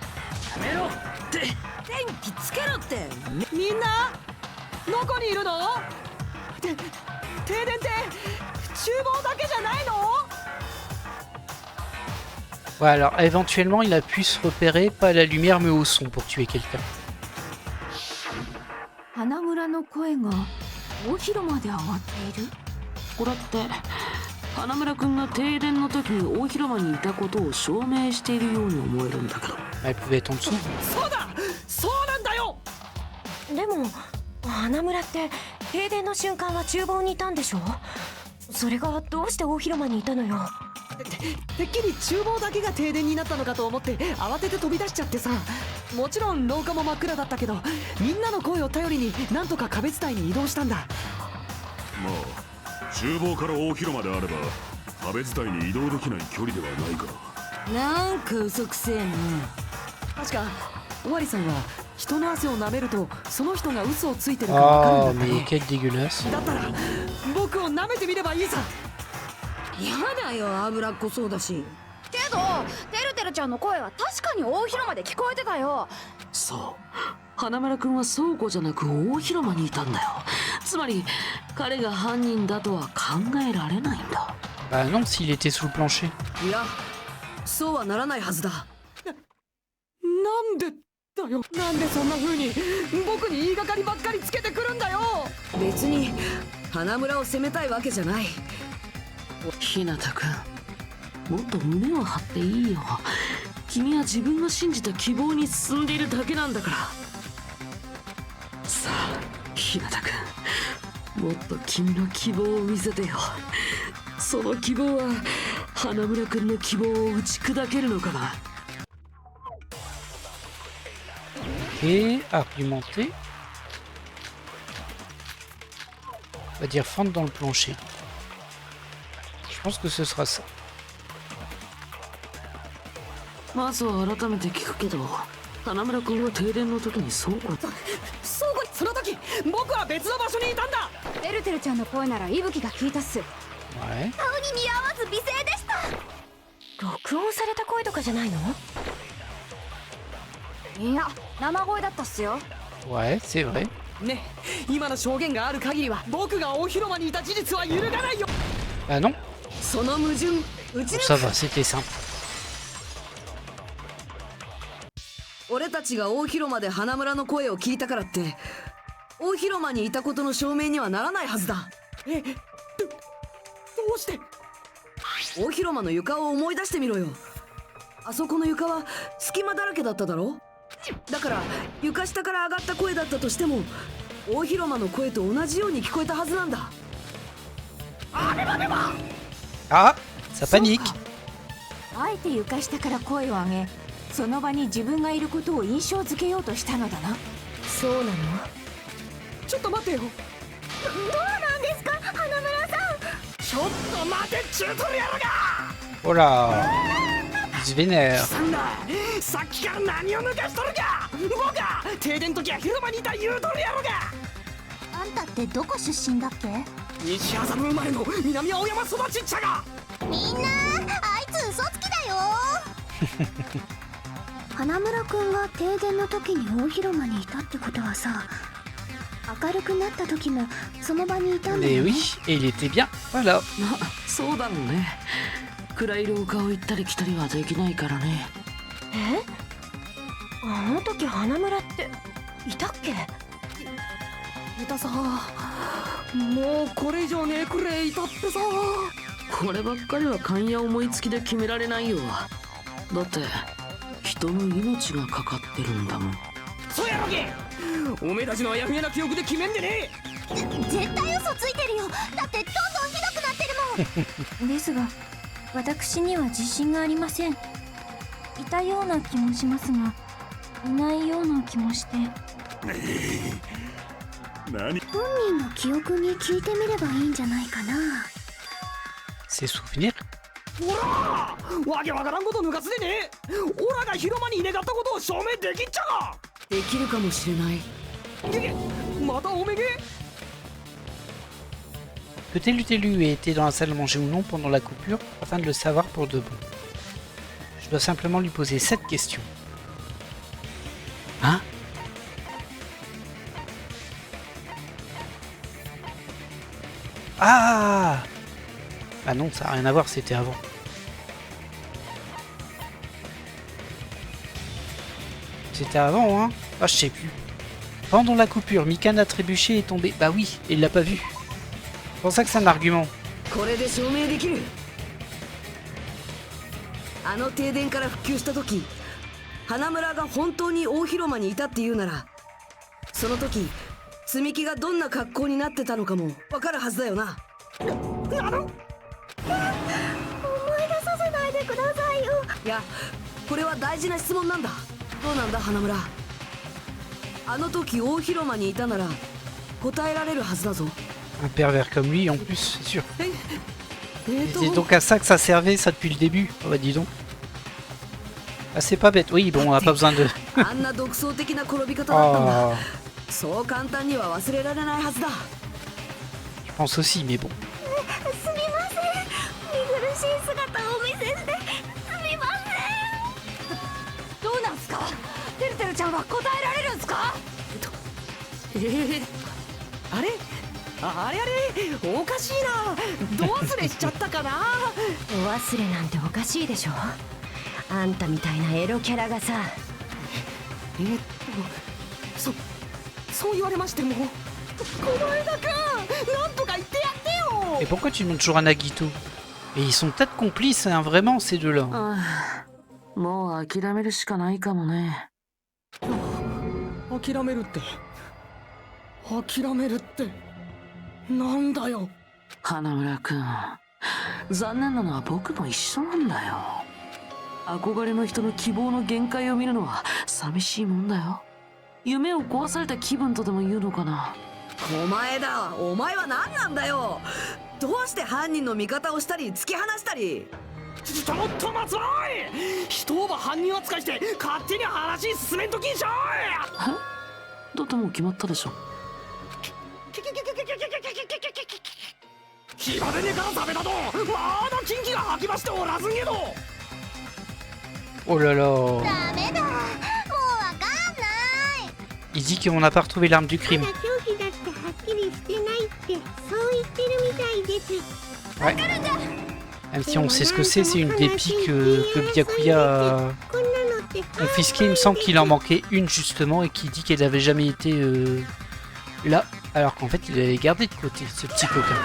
めろ。って電気つけろって。みんなどこにいるの？停電って厨房だけじゃないのOuais, alors éventuellement il a pu se repérer, pas à la lumière mais au son pour tuer quelqu'un. 花村の声が大広間で上がっている。これって花村君が停電の時に大広間にいたことを証明しているように思えるんだけど。 Elle pouvait être en dessous. そうだ、そうなんだよ。でも花村って停電の瞬間は厨房にいたんでしょ。それがどうして大広間にいたのよ。てっきり厨房だけが停電になったのかと思って慌てて飛び出しちゃってさ。もちろん廊下も真っ暗だったけど、みんなの声を頼りになんとか壁伝いに移動したんだ。まあ厨房から大広間であれば壁伝いに移動できない距離ではないか。なんか嘘くせえな。確か尾張さんは人の汗を舐めるとその人が嘘をついてるかわかる Oh, んだって mais ね。 quelle dégueulasse. だったら僕を舐めてみればいいさ。やだよ、脂っこそうだし。けどてるてるちゃんの声は確かに大広間で聞こえてたよ。そう花村君は倉庫じゃなく大広間にいたんだよ。つまり彼が犯人だとは考えられないんだ。 Bah non, s'il était sous le plancher. いや、そうはならないはずだ。なんでだよ。なんでそんな風に僕に言いがかりばっかりつけてくるんだよ。別に花村を責めたいわけじゃない。日向君、もっと胸を張っていいよ。君は自分が信じた希望に進んでいるだけなんだから。さあ日向君、もっと君の希望を見せてよ。その希望は花村君の希望を打ち砕けるのかな。 Et argumenter. On va dire fente dans le plancher. Je pense que ce sera ça. まずは改めて聞くけど、花村君は停電の時に倉庫。そうこその時僕は別の場所にいたんだ。てるてるちゃんの声なら息吹が聞いたっす。 Ouais. 顔に似合わず美声でした。録音された声とかじゃないの？いや生声だったっすよ。 Ouais, c'est vrai. ね、今の証言がある限りは僕が大広間にいた事実は揺るがないよ。 Bah non. その矛盾、うち Bon, ça va, c'était simple. 俺たちが大広間で花村の声を聞いたからって大広間にいたことの証明にはならないはずだ。どうして？大広間の床を思い出してみろよ。あそこの床は隙間だらけだっただろ。だから床下から上がった声だったとしても大広間の声と同じように聞こえたはずなんだ。 Ah, ça panique. あえて床下から声を上げ、その場に自分がいることを印象づけようとしたのだな。そうなの？ちょっと待ってよ。どうなんですか花村さん。ちょっと待てっちゅうとるやろが。 Oh là. Il se vénère. なんだ、さっきから何を抜かしとるか。僕が停電の時は広間にいた言うとるやろが。あんたってどこ出身だっけ？西麻布生まれの南青山育ちっちゃが。みんなあいつ嘘つきだよ。花村くんが停電の時に大広間にいたってことはさ、明るくなった時もその場にいたんだ Mais よね。 oui, et il était bien. Voilà. まあそうだろうね。暗い廊下を行ったり来たりはできないからね。あの時花村っていたっけ？いたさ。もうこれ以上ねえくれいたってさ。こればっかりは勘や思いつきで決められないよ。だって人の命がかかってるんだもん。そうやろげ。おめえたちのあやふやな記憶で決めんでね。絶対嘘ついてるよ。だってどんどんひどくなってるもん。ですが私には自信がありません。いたような気もしますがいないような気もして。何？本人の記憶に聞いてみればいいんじゃないかな。 Ses souvenirs. ほら、わけわからんこと抜かすでね。オラが広間に入れがったことを証明できっちゃが。できるかもしれない。またおめげ。 Que Telutelu ait été dans la salle à manger ou non pendant la coupure afin de le savoir pour de bon. Je dois simplement lui poser cette question. Hein? Ah! Bah non, ça n'a rien à voir, c'était avant. C'était avant, hein? Ah, je sais plus. Pendant la coupure, Mikan a trébuché et est tombé. Bah oui, et il l'a pas vu. C'est pour ça que c'est un argument. これで証明できる。あの停電から復旧した時、花村が本当に大広間にいたっていうなら、その時積み木がどんな格好になってたのかもわかるはずだよな。思い出させないでくださいよ。いや、これは大事な質問なんだ。どうなんだ花村、あの時大広間にいたなら答えられるはずだぞ。 Un pervers comme lui en plus, c'est sûr. え C'est donc à ça que ça servait, ça depuis le début. Oh bah dis donc. Ah c'est pas bête, oui bon on n'a pas besoin de... あんな独創的な転び方だったんだ。 Oh, そう簡単には忘れられないはずだ。 je pense aussi, mais bon. すみません、見苦しい姿をお見せしてすみまどうなんすか？てるてるちゃんは答えられるんすか？あれあれおかしいな。ど忘れしちゃったかな。お忘れなんておかしいでしょ。あんたみたいなエロキャラがさ。そう言われましても、小前田くん、なんとか言ってやってよ。 Et pourquoi tu demandes toujours à Nagito? Et ils sont peut-être complices, hein, vraiment, ces deux-là. ああ、もう諦めるしかないかもね。諦めるってなんだよ。花村くん、残念なのは僕も一緒なんだよ。憧れの人の希望の限界を見るのは寂しいもんだよ。夢を壊された気分とでも言うのかな。お前だ、お前は何なんだよ。どうして犯人の味方をしたり突き放したり。ちょっと待つわい。人を犯人扱いして勝手に話進めんときんしょい。だってもう決まったでしょ。暇でねから食べたとまだキンキが吐き出しておらずけど。 Oh là là. ダメだ、もうわかんない。 Il dit qu'on n'a pas retrouvé l'arme du ま crime. だ凶器だってはっきりしてないってそう言ってるみたいです。 Ouais. Même si on sait ce que c'est une des piques que Byakuya a confisquées. Il me semble qu'il en manquait une justement et qui dit qu'elle n'avait jamais été là, alors qu'en fait il l'avait gardée de côté, ce petit coquin.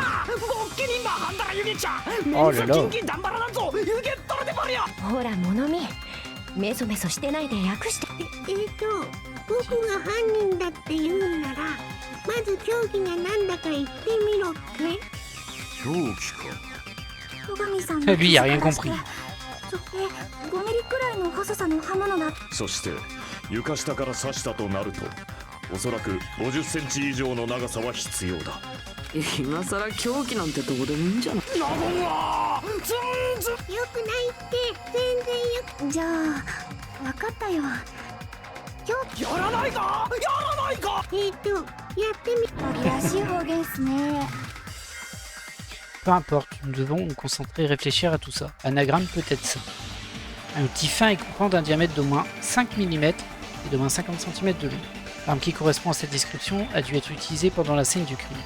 Oh là là. ほら物見、メソメソしてないで訳して。僕が犯人だって言うならまず凶器が何だか言ってみろって。凶器か。戸上さん Lui, il a rien compris. 直径5ミリくらいの細さの刃物だ。そして床下から刺したとなるとおそらく50センチ以上の長さは必要だ。今さら凶器なんてどうでもいいんじゃない。なごんわよくないって全然よく。じゃあ分かったよ。やらないかやらないか。やってみ。紛らわしい方言っすね。 Peu importe, nous devons nous concentrer et réfléchir à tout ça. Anagramme peut-être ça. Un outil fin et coupant d'un diamètre d'au moins 5 mm et d'au moins 50 cm de long. L'arme qui correspond à cette description a dû être utilisée pendant la scène du crime.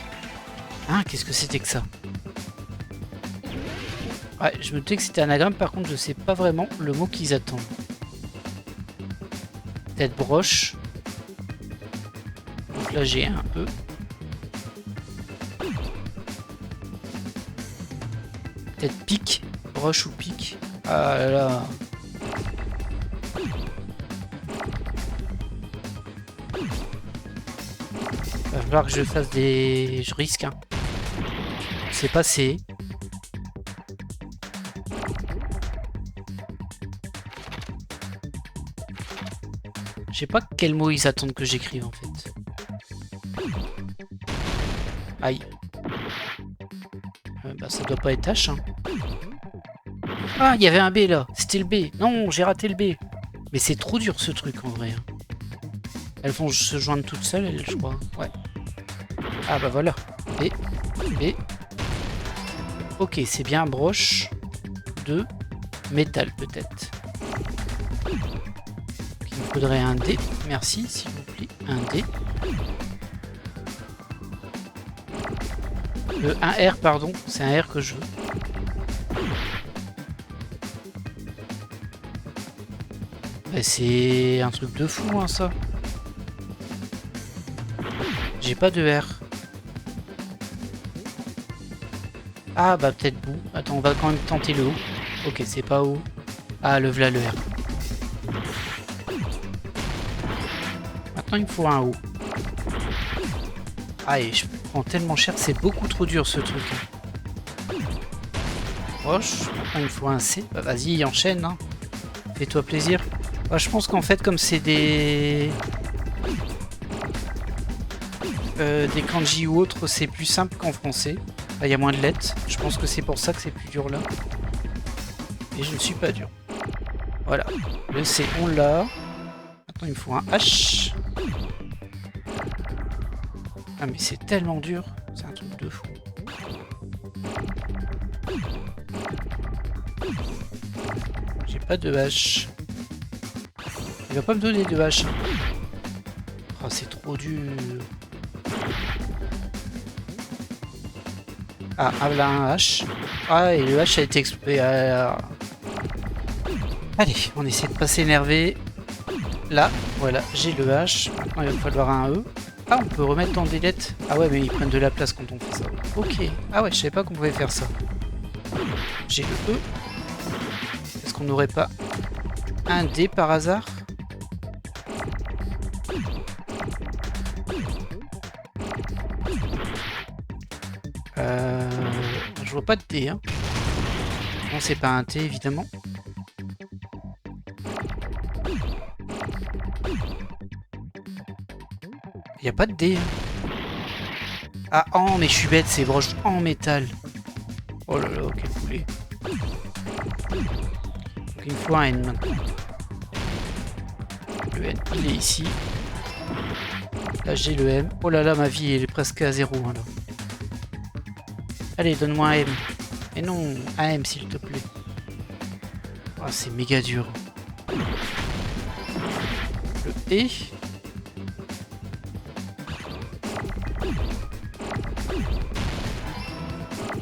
Hein, qu'est-ce que c'était que ça? Ouais, je me disais que c'était anagramme, par contre je sais pas vraiment le mot qu'ils attendent. Peut-être broche. Donc là j'ai un E. Peut-être pique, broche ou pique. Ah là là. Va falloir que je fasse des... Je risque, hein. C'est passé. Je sais pas quel mot ils attendent que j'écrive en fait. Aïe. Bah ça doit pas être H, hein. Ah, il y avait un B là. C'était le B. Non, j'ai raté le B. Mais c'est trop dur ce truc en vrai. Hein. Elles vont se joindre toutes seules, elles, je crois. Ouais. Ah bah voilà. B. B. Ok, c'est bien broche de métal peut-être. Il me faudrait un D. Merci, s'il vous plaît. Un D. Un R, pardon. C'est un R que je veux. Bah, c'est un truc de fou, hein, ça. J'ai pas de R. Ah bah peut-être bout. Attends, on va quand même tenter le haut. Ok, c'est pas haut. Ah, le v'là le R. Maintenant, il me faut un haut. Ah, et je prends tellement cher, c'est beaucoup trop dur ce truc. Roche, maintenant il me faut un C. Bah, vas-y, enchaîne. Hein. Fais-toi plaisir. Bah, je pense qu'en fait, comme c'est des kanji ou autres, c'est plus simple qu'en français. Il y a moins de lettres. Je pense que c'est pour ça que c'est plus dur là. Et je ne suis pas dur. Voilà. Le C, on l'a. Maintenant, il me faut un H. Ah, mais c'est tellement dur. C'est un truc de fou. J'ai pas de H. Il va pas me donner de H. Oh, c'est trop dur. Ah, là un H. Ah, et le H a été explosé. Allez, on essaie de pas s'énerver. Là, voilà, j'ai le H. Maintenant, il va falloir un E. Ah, on peut remettre dans des lettres. Ah ouais, mais ils prennent de la place quand on fait ça. Ok. Ah ouais, je savais pas qu'on pouvait faire ça. J'ai le E. Est-ce qu'on n'aurait pas un D par hasard? Je vois pas de D, hein. Non, c'est pas un T, évidemment. Il y a pas de D. Hein. Ah, oh, mais je suis bête, c'est broche en métal. Oh là là, quel poulet. Donc, il me faut un N maintenant. Le N, il est ici. Là, j'ai le M. Oh là là, ma vie, elle est presque à 0. Alors. Allez, donne-moi un M. Et non, un M, s'il te plaît. Oh, c'est méga dur. Le E.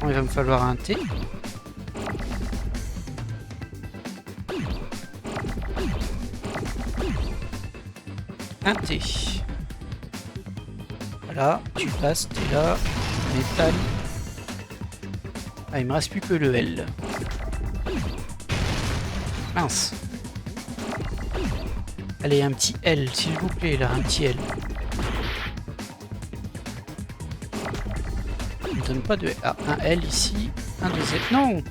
Bon, il va me falloir un T. Un T. Voilà, tu passes, t'es là. Métal. Ah, il me reste plus que le L. Mince. Allez, un petit L, s'il vous plaît, là, un petit L. Il me donne pas de L. Ah, un L ici, un de Z. Non!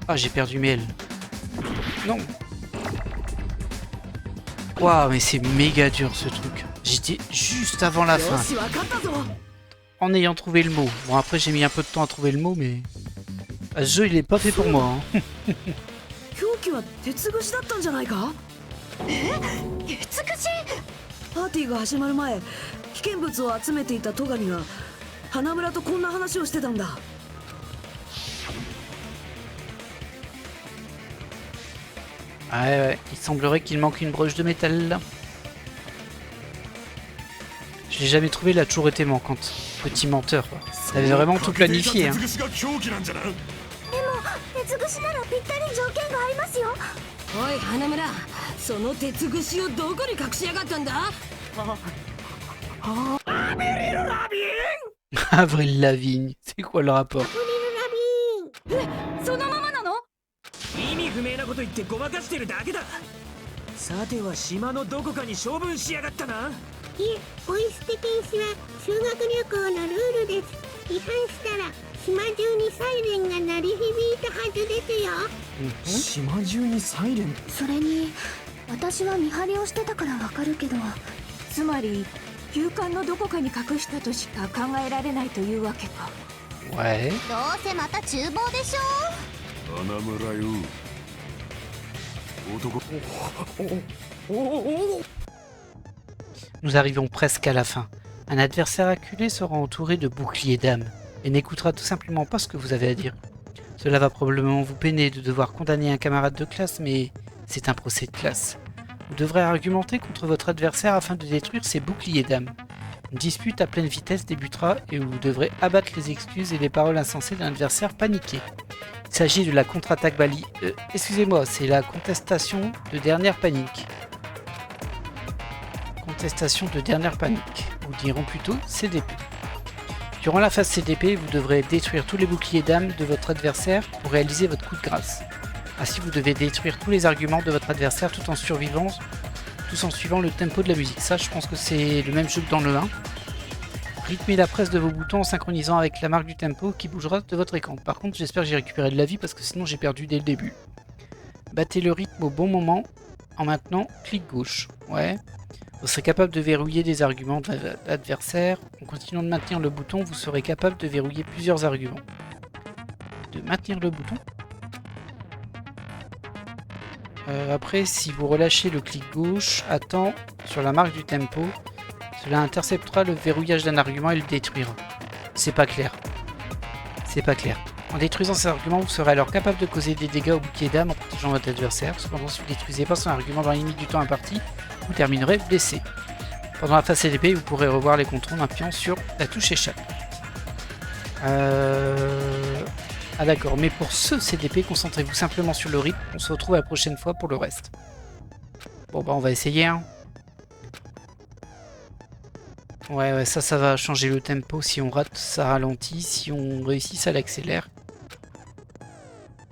Ah, j'ai perdu mes L. Non! Waouh, mais c'est méga dur ce truc. J'étais juste avant la fin. En ayant trouvé le mot. Bon, après, j'ai mis un peu de temps à trouver le mot, mais... Ah, ce jeu, il est pas fait pour moi. Hein. Ouais, il semblerait qu'il manque une broche de métal. Je l'ai jamais trouvé, elle a toujours été manquante. Petit menteur, quoi. Ça avait vraiment tout planifié. Hein. Avril Lavigne, c'est quoi le rapport? 意味不明なこと言ってごまかしてるだけだ。さては島のどこかに処分しやがったな。いえ、ポイ捨て禁止は修学旅行のルールです。違反したら島中にサイレンが鳴り響いたはずですよ。島中にサイレン。それに私は見張りをしてたからわかるけど、つまり旧館のどこかに隠したとしか考えられないというわけか。Ouais. どうせまた厨房でしょ。 Nous arrivons presque à la fin. Un adversaire acculé sera entouré de boucliers d'âme et n'écoutera tout simplement pas ce que vous avez à dire. Cela va probablement vous peiner de devoir condamner un camarade de classe, mais c'est un procès de classe. Vous devrez argumenter contre votre adversaire afin de détruire ses boucliers d'âme. Une dispute à pleine vitesse débutera et vous devrez abattre les excuses et les paroles insensées d'un adversaire paniqué. Il s'agit de la contre-attaque Bali. Excusez-moi, c'est la contestation de dernière panique. Contestation de dernière panique. Ou dirons plutôt CDP. Durant la phase CDP, vous devrez détruire tous les boucliers d'âme de votre adversaire pour réaliser votre coup de grâce. Ainsi, vous devez détruire tous les arguments de votre adversaire tout en suivant le tempo de la musique. Ça, je pense que c'est le même jeu que dans le 1. Rythmez la presse de vos boutons en synchronisant avec la marque du tempo qui bougera de votre écran. Par contre, j'espère que j'ai récupéré de la vie parce que sinon j'ai perdu dès le début. Battez le rythme au bon moment en maintenant clic gauche. Ouais. Vous serez capable de verrouiller des arguments de l'adversaire. En continuant de maintenir le bouton, vous serez capable de verrouiller plusieurs arguments. De maintenir le bouton. Après, si vous relâchez le clic gauche, attends sur la marque du tempo. Cela interceptera le verrouillage d'un argument et le détruira. C'est pas clair. C'est pas clair. En détruisant cet argument, vous serez alors capable de causer des dégâts au bouclier d'âme en protégeant votre adversaire. Cependant, si vous ne détruisez pas son argument dans la limite du temps imparti, vous terminerez blessé. Pendant la phase CDP, vous pourrez revoir les contrôles en appuyant sur la touche échappe. Ah d'accord, mais pour ce CDP, concentrez-vous simplement sur le rythme. On se retrouve la prochaine fois pour le reste. Bon bah on va essayer hein. Ouais, ça va changer le tempo. Si on rate, ça ralentit. Si on réussit, ça l'accélère.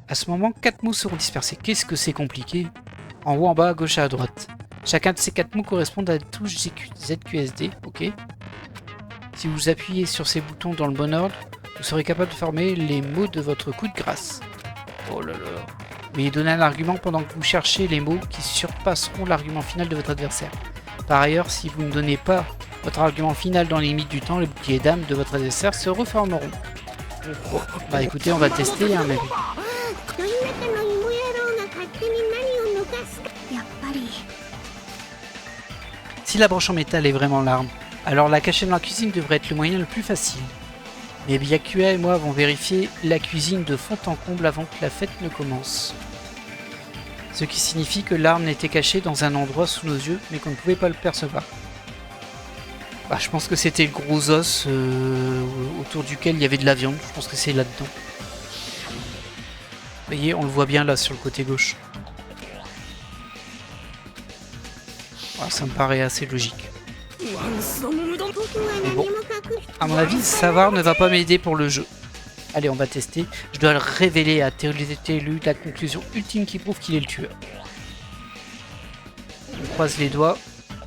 À ce moment, 4 mots seront dispersés. Qu'est-ce que c'est compliqué? En haut, en bas, à gauche et à droite. Chacun de ces 4 mots correspond à la touche ZQSD. Ok. Si vous appuyez sur ces boutons dans le bon ordre, vous serez capable de former les mots de votre coup de grâce. Oh là là. Veuillez donner un argument pendant que vous cherchez les mots qui surpasseront l'argument final de votre adversaire. Par ailleurs, si vous ne donnez pas votre argument final dans les limites du temps, les boucliers d'âme de votre adversaire se reformeront. Bon, bah écoutez, on va tester hein, mais... Si la broche en métal est vraiment l'arme, alors la cachette dans la cuisine devrait être le moyen le plus facile. Mais Byakuya et moi avons vérifié la cuisine de fond en comble avant que la fête ne commence. Ce qui signifie que l'arme n'était cachée dans un endroit sous nos yeux, mais qu'on ne pouvait pas le percevoir. Bah, je pense que c'était le gros os autour duquel il y avait de la viande. Je pense que c'est là-dedans. Vous voyez, on le voit bien là sur le côté gauche. Voilà, ça me paraît assez logique. Mais bon, à mon avis, savoir ne va pas m'aider pour le jeu. Allez, on va tester. Je dois le révéler à Télu la conclusion ultime qui prouve qu'il est le tueur. On croise les doigts.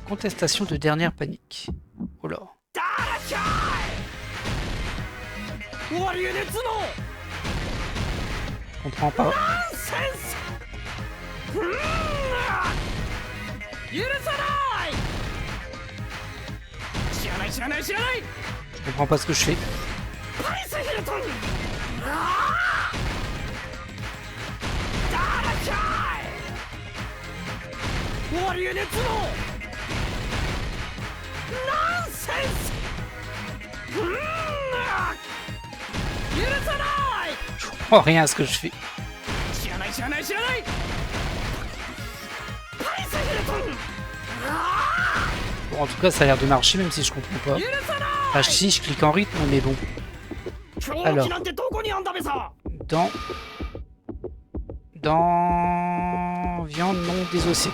Contestation de dernière panique. Oh là. Je comprends pas. Je comprends pas ce que je fais. Je comprends rien à ce que je fais. Bon, en tout cas, ça a l'air de marcher, même si je comprends pas. Enfin, si, je clique en rythme, mais bon. Alors. Dans viande non désossée.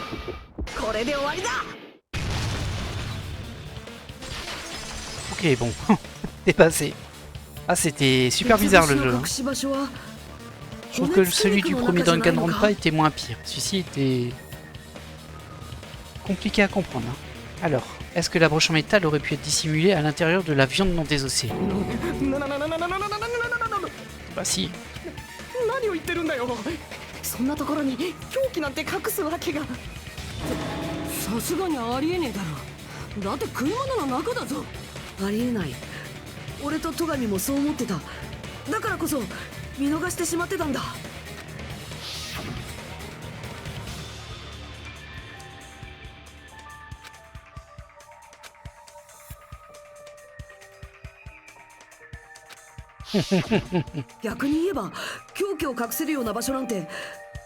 Ok, bon. C'est passé. Ah, c'était super bizarre le jeu. Hein. Je trouve que celui du premier Danganronpa était moins pire. Celui-ci était compliqué à comprendre. Hein. Alors, est-ce que la broche en métal aurait pu être dissimulée à l'intérieur de la viande non désossée? Bah si. そんなところに凶器なんて隠すわけが。さすがにありえねえだろ。だって食い物の中だぞ。ありえない。俺と戸上もそう思ってた。だからこそ見逃してしまってたんだ。逆に言えば凶器を隠せるような場所なんて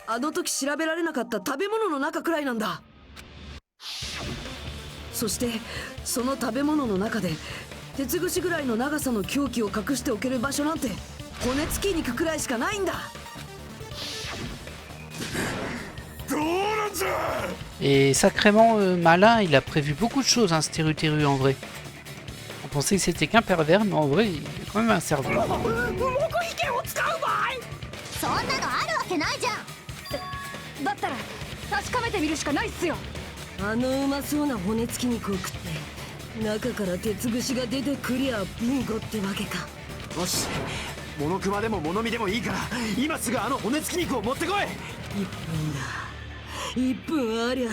あの時調べられなかった食べ物の中くらいなんだ。そしてその食べ物の中で鉄串ぐらいの長さの凶器を隠しておける場所なんて骨付き肉くらいしかないんだ。 Et sacrément malin, il a prévu beaucoup de choses, hein, ce Teru en vrai. En pensais que c'était qu'un pervers, mais en vrai, il a quand même un cerveau. 黙秘権を使う場合そんなのあるわけないじゃん。だったら確かめてみるしかないっすよ。あのうまそうな骨付き肉を食って中から鉄串が出てくりゃビンゴってわけか。よし、モノクマでもモノミでもいいから今すぐあの骨付き肉を持ってこい。1分だ。1分ありゃ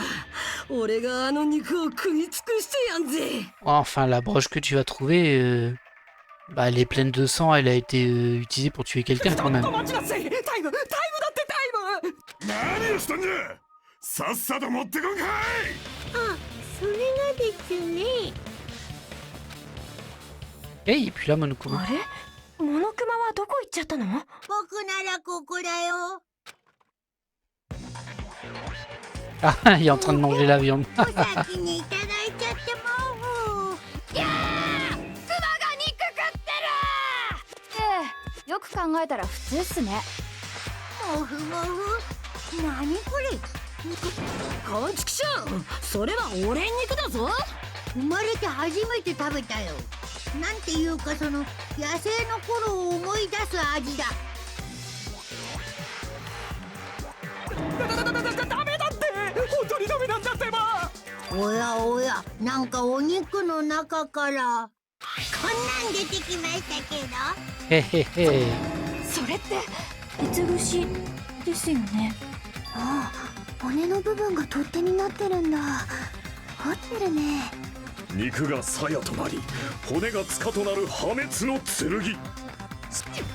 俺があの肉を食い尽くしてやんぜ。 Enfin, la broche que tu vas trouver, bah, elle est pleine de sang, elle a été utilisée pour tuer quelqu'un quand même. 待ちなさい。タイムだってタイム。何をしたんじゃ。さっさと持ってこんかい。あ、それがですね。 Et puis là, Monokuma. あれモノクマはどこ行っちゃったの？僕ならここだよ。 Ah, il est en train de manger la viande. お先にいただいちゃっても。クマが肉食ってる。ええ、よく考えたら普通っすね。もふもふ。なにこれ。こんちきしょん、それは俺肉だぞ。生まれて初めて食べたよ。なんていうかその野生の頃を思い出す味だ。ダメだって。本当にダメなんだってば。おやおや、なんかお肉の中からこんなん出てきましたけど。Hé hé hé. それって鉄串ですよね。ああ、骨の部分が取っ手になってるんだ。凝ってるね。肉が鞘となり骨が塚となる破滅の剣。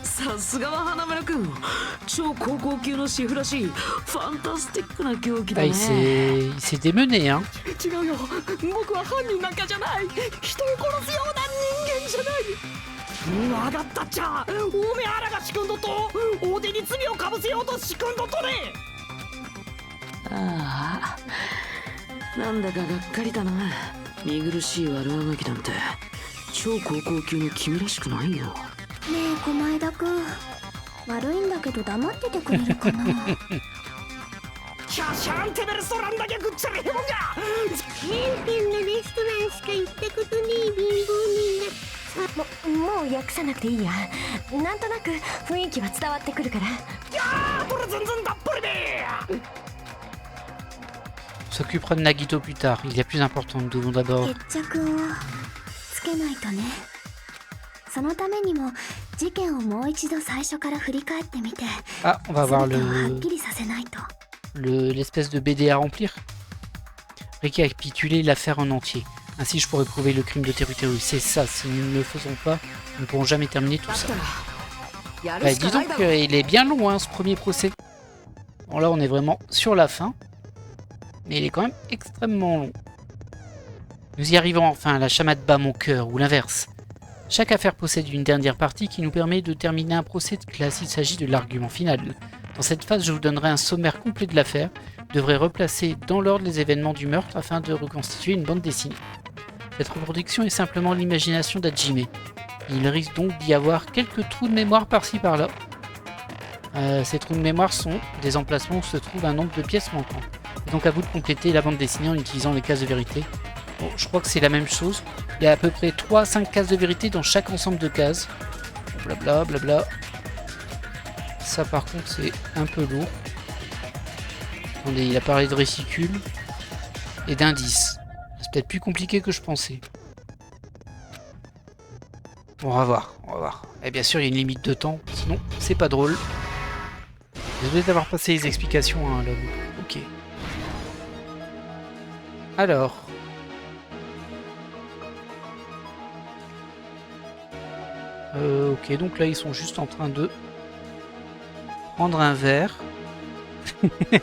さすがは花村君、超高校級のシェフらしいファンタスティックな狂気だ Ah, ね。il s'est démené, hein. 違うよ。僕は犯人なんかじゃない。人を殺すような人間じゃない。わかったっちゃ。おめあらが仕組んどと大手に罪をかぶせようと仕組んどとね。ああ、なんだかがっかりだな。見苦しい悪あがきなんて超高校級の君らしくないよ。ねえ駒枝くん、悪いんだけど黙っててくれるかな。シャシャンテベルストランだけ食っちゃれへんもんが。メンテンなレストランしか行ったことねえ貧乏人が。もう訳さなくていいや。なんとなく雰囲気は伝わってくるから。いやー、これ全然たっぷりで。On s'occupera de Nagito plus tard, il y a plus important, nous devons d'abord... 決着をつけないとね。そのためにも事件をもう一度最初から振り返ってみて、 Ah, on va voir 全てをはっきりさせないと。 l'espèce de BD à remplir. Récapituler l'affaire en entier. Ainsi, je pourrais prouver le crime de Teruteru. C'est ça, si nous ne le faisons pas, nous ne pourrons jamais terminer tout ça. や Bah, るし dis かない donc, だろ。 il est bien long, hein, ce premier procès. Bon, là, on est vraiment sur la fin. Mais il est quand même extrêmement long. Nous y arrivons enfin, la chamade bat mon cœur, ou l'inverse. Chaque affaire possède une dernière partie qui nous permet de terminer un procès de classe. Il s'agit de l'argument final. Dans cette phase, je vous donnerai un sommaire complet de l'affaire. Vous devrez replacer dans l'ordre les événements du meurtre afin de reconstituer une bande dessinée. Cette reproduction est simplement l'imagination d'Hajime. Il risque donc d'y avoir quelques trous de mémoire par-ci par-là. Ces trous de mémoire sont des emplacements où se trouve un nombre de pièces manquantes. C'est donc à vous de compléter la bande dessinée en utilisant les cases de vérité. Bon, je crois que c'est la même chose. Il y a à peu près 3 à 5 cases de vérité dans chaque ensemble de cases. Blabla, blabla. Ça par contre c'est un peu lourd. Attendez, il a parlé de réticule et d'indices. C'est peut-être plus compliqué que je pensais. Bon, on va voir, on va voir. Et bien sûr il y a une limite de temps, sinon c'est pas drôle. Désolé d'avoir passé les explications hein, là. Ok. Alors... ok, donc là ils sont juste en train de prendre un verre.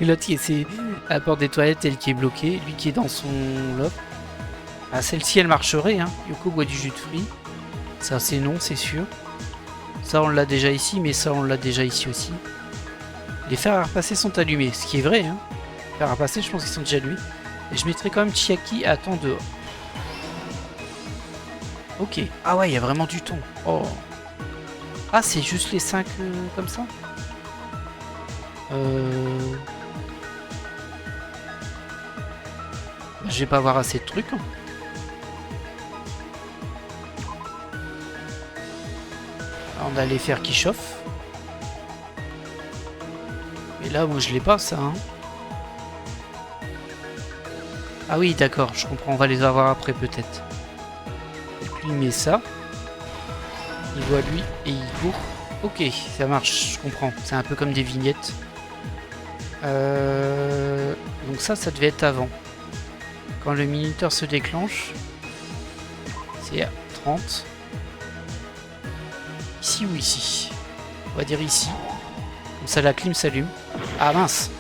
L'autre qui est à la porte des toilettes, elle qui est bloquée, lui qui est dans son loft. Ah, celle-ci elle marcherait, hein. Yoko boit du jus de fruits. Ça c'est non, c'est sûr. Ça on l'a déjà ici, mais ça on l'a déjà ici aussi. Les fers à repasser sont allumés, ce qui est vrai, hein. Les fers à repasser, je pense qu'ils sont déjà allumés. Et je mettrai quand même Chiaki à temps dehors. Ok. Ah ouais, il y a vraiment du ton. Oh. Ah, c'est juste les 5 comme ça. Je vais pas avoir assez de trucs. Hein. On a les fers qui chauffent. Et là, moi, je l'ai pas, ça. Hein. Ah oui, d'accord, je comprends. On va les avoir après, peut-être. Et puis, il met ça. Il voit lui et il court. Ok, ça marche, je comprends. C'est un peu comme des vignettes. Donc ça devait être avant. Quand le minuteur se déclenche, c'est à 30. Ici ou ici? On va dire ici. Comme ça la clim s'allume. Ah mince!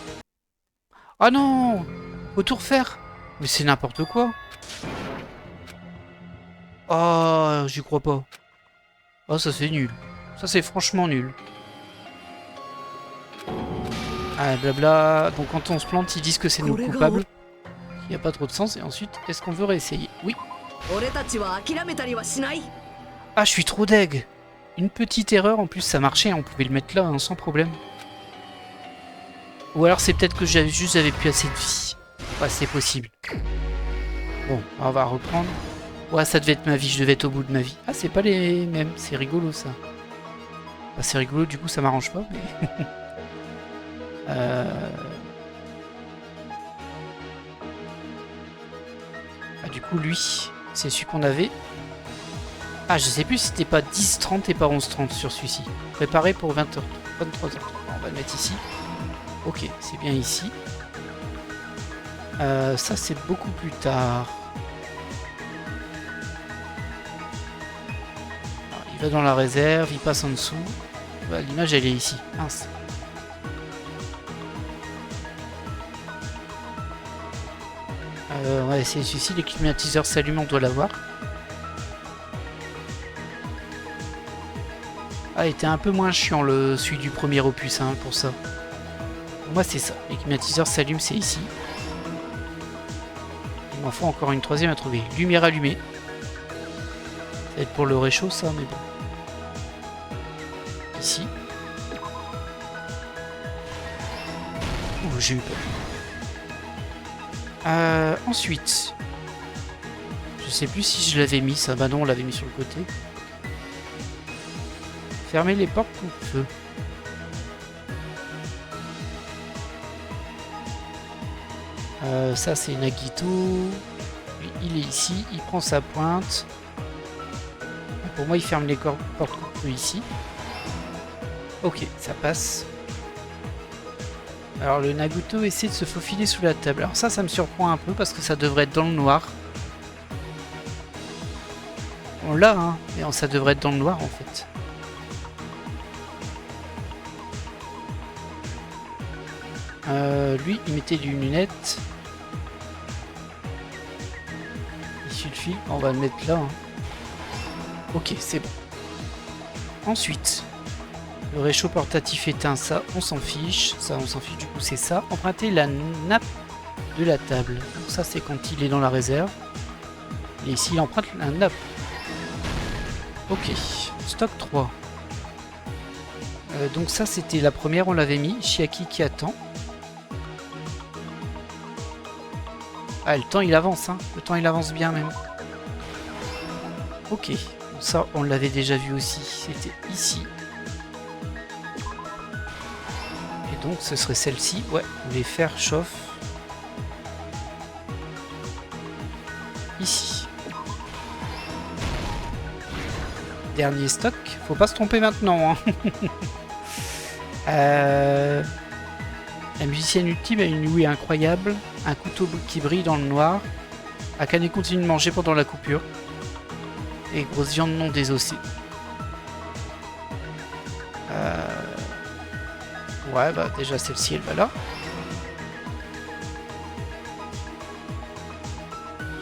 Ah non! Faut tout refaire! Mais c'est n'importe quoi! Oh, j'y crois pas. Oh, ça c'est nul. Ça c'est franchement nul. Ah, blabla. Donc quand on se plante, ils disent que c'est nous coupables. Il n'y a pas trop de sens. Et ensuite, est-ce qu'on veut réessayer? Oui. Ah, je suis trop deg. Une petite erreur, en plus ça marchait, on pouvait le mettre là, hein, sans problème. Ou alors c'est peut-être que j'avais plus assez de vie. Ouais, c'est possible. Bon, on va reprendre. Ouais, ça devait être ma vie, je devais être au bout de ma vie. Ah, c'est pas les mêmes, c'est rigolo ça. Bah, c'est rigolo, du coup ça m'arrange pas, mais... Ah, du coup, lui, c'est celui qu'on avait. Ah, je sais plus si c'était pas 10-30 et pas 11-30 sur celui-ci. Préparé pour 20h, 23h. On va le mettre ici. Ok, c'est bien ici. Ça, c'est beaucoup plus tard. Alors, il va dans la réserve, il passe en dessous. Bah, l'image, elle est ici. Mince. On va essayer celui-ci. Les climatiseurs s'allument, on doit l'avoir. Ah, il était un peu moins chiant celui du premier opus, hein, pour ça. Pour moi, c'est ça. Les climatiseurs s'allument, c'est ici. Il m'en faut encore une troisième à trouver. Lumière allumée. Ça va être pour le réchaud, ça, mais bon. Ici. Ouh, j'ai eu peur. Ensuite, je sais plus si je l'avais mis ça. Bah non, on l'avait mis sur le côté. Fermer les portes pour feu. Ça c'est Nagito. Il est ici, il prend sa pointe. Pour moi, il ferme les portes pour feu ici. Ok, ça passe. Alors le Nagito essaie de se faufiler sous la table. Alors ça me surprend un peu parce que ça devrait être dans le noir. On l'a, hein, mais ça devrait être dans le noir en fait. Lui, il mettait des lunettes. Il suit le fil. On va le mettre là. Hein. Ok, c'est bon. Ensuite... Le réchaud portatif éteint, ça on s'en fiche. Ça on s'en fiche, du coup c'est ça. Emprunter la nappe de la table. Donc ça c'est quand il est dans la réserve. Et ici il emprunte la nappe. Ok, stock 3. Donc ça c'était la première, on l'avait mis. Chiaki qui attend. Ah, le temps il avance, hein. Le temps il avance bien même. Ok, ça on l'avait déjà vu aussi. C'était ici. Donc ce serait celle-ci, ouais, les fers chauffent. Ici. Dernier stock, faut pas se tromper maintenant. Hein. La musicienne ultime a une ouïe incroyable, un couteau qui brille dans le noir. Akane continue de manger pendant la coupure. Et grosse viande non désossée. Ouais, bah déjà celle-ci, elle va là.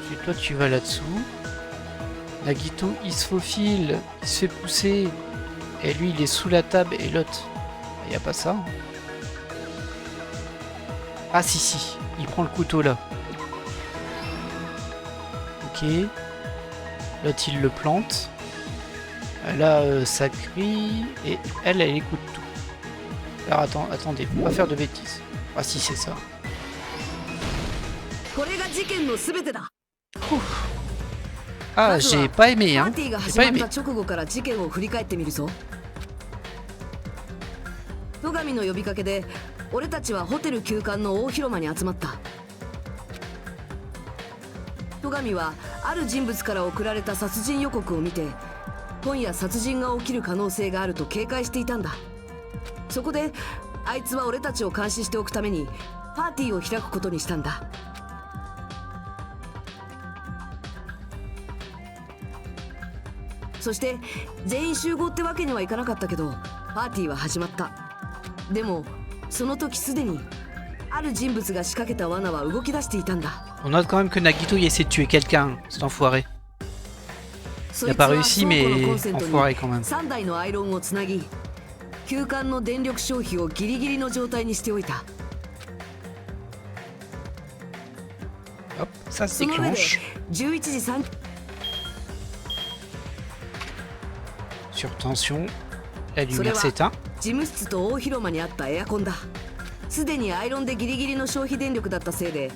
Ensuite, toi, tu vas là-dessous. Nagito, il se faufile, il se fait pousser. Et lui, il est sous la table et l'autre. Il n'y a pas ça. Ah, si, il prend le couteau là. Ok. L'autre, il le plante. Là, ça crie. Et elle écoute tout. Alors attendez, faut pas faire de bêtises. Ah si, c'est ça. Ouf. Ah, j'ai pas aimé, hein. J'ai pas aimé. 戸上の呼びかけで俺たちはホテル旧館の大広間に集まった。戸上はある人物から送られた殺人予告を見て、今夜殺人が起きる可能性があると警戒していたんだ。そこであいつは俺たちを監視しておくためにパーティーを開くことにしたんだ。そして全員集合ってわけにはいかなかったけど、パーティーは始まった。でもその時すでにある人物が仕掛けた罠は動き出していたんだ。On note quand même que Nagito y essaie de tuer quelqu'un, cet enfoiré. Il a pas réussi, mais enfoiré quand même. 3台のアイロンをつなぎ、旧館の電力消費をギリギリの状態にしておいた。Hop, ça se その上で déclenche. 11時3 Sur tension, la それ lumière は s'éteint. 事務室と大広間にあったエアコンだ。すでにアイロンでギリギリの消費電力だったせいで、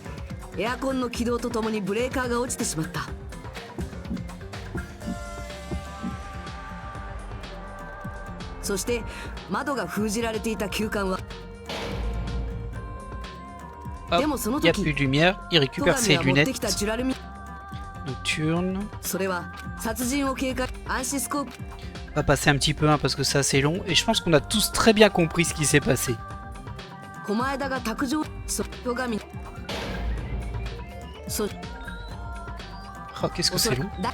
エアコンの起動とともにブレーカーが落ちてしまった。そして窓が封じられていた旧館は、 Hop, でもその il n'y a 時 plus de lumière, il 戸 récupère 上 ses が持ってきた lunettes ジュラルミ nocturnes. それは殺人を警戒暗視スコープ On va passer un petit peu hein, parce que c'est assez long et je pense qu'on a tous très bien compris ce qui s'est passé. 狛枝が卓上戸上そ Oh, qu'est-ce que c'est long. だ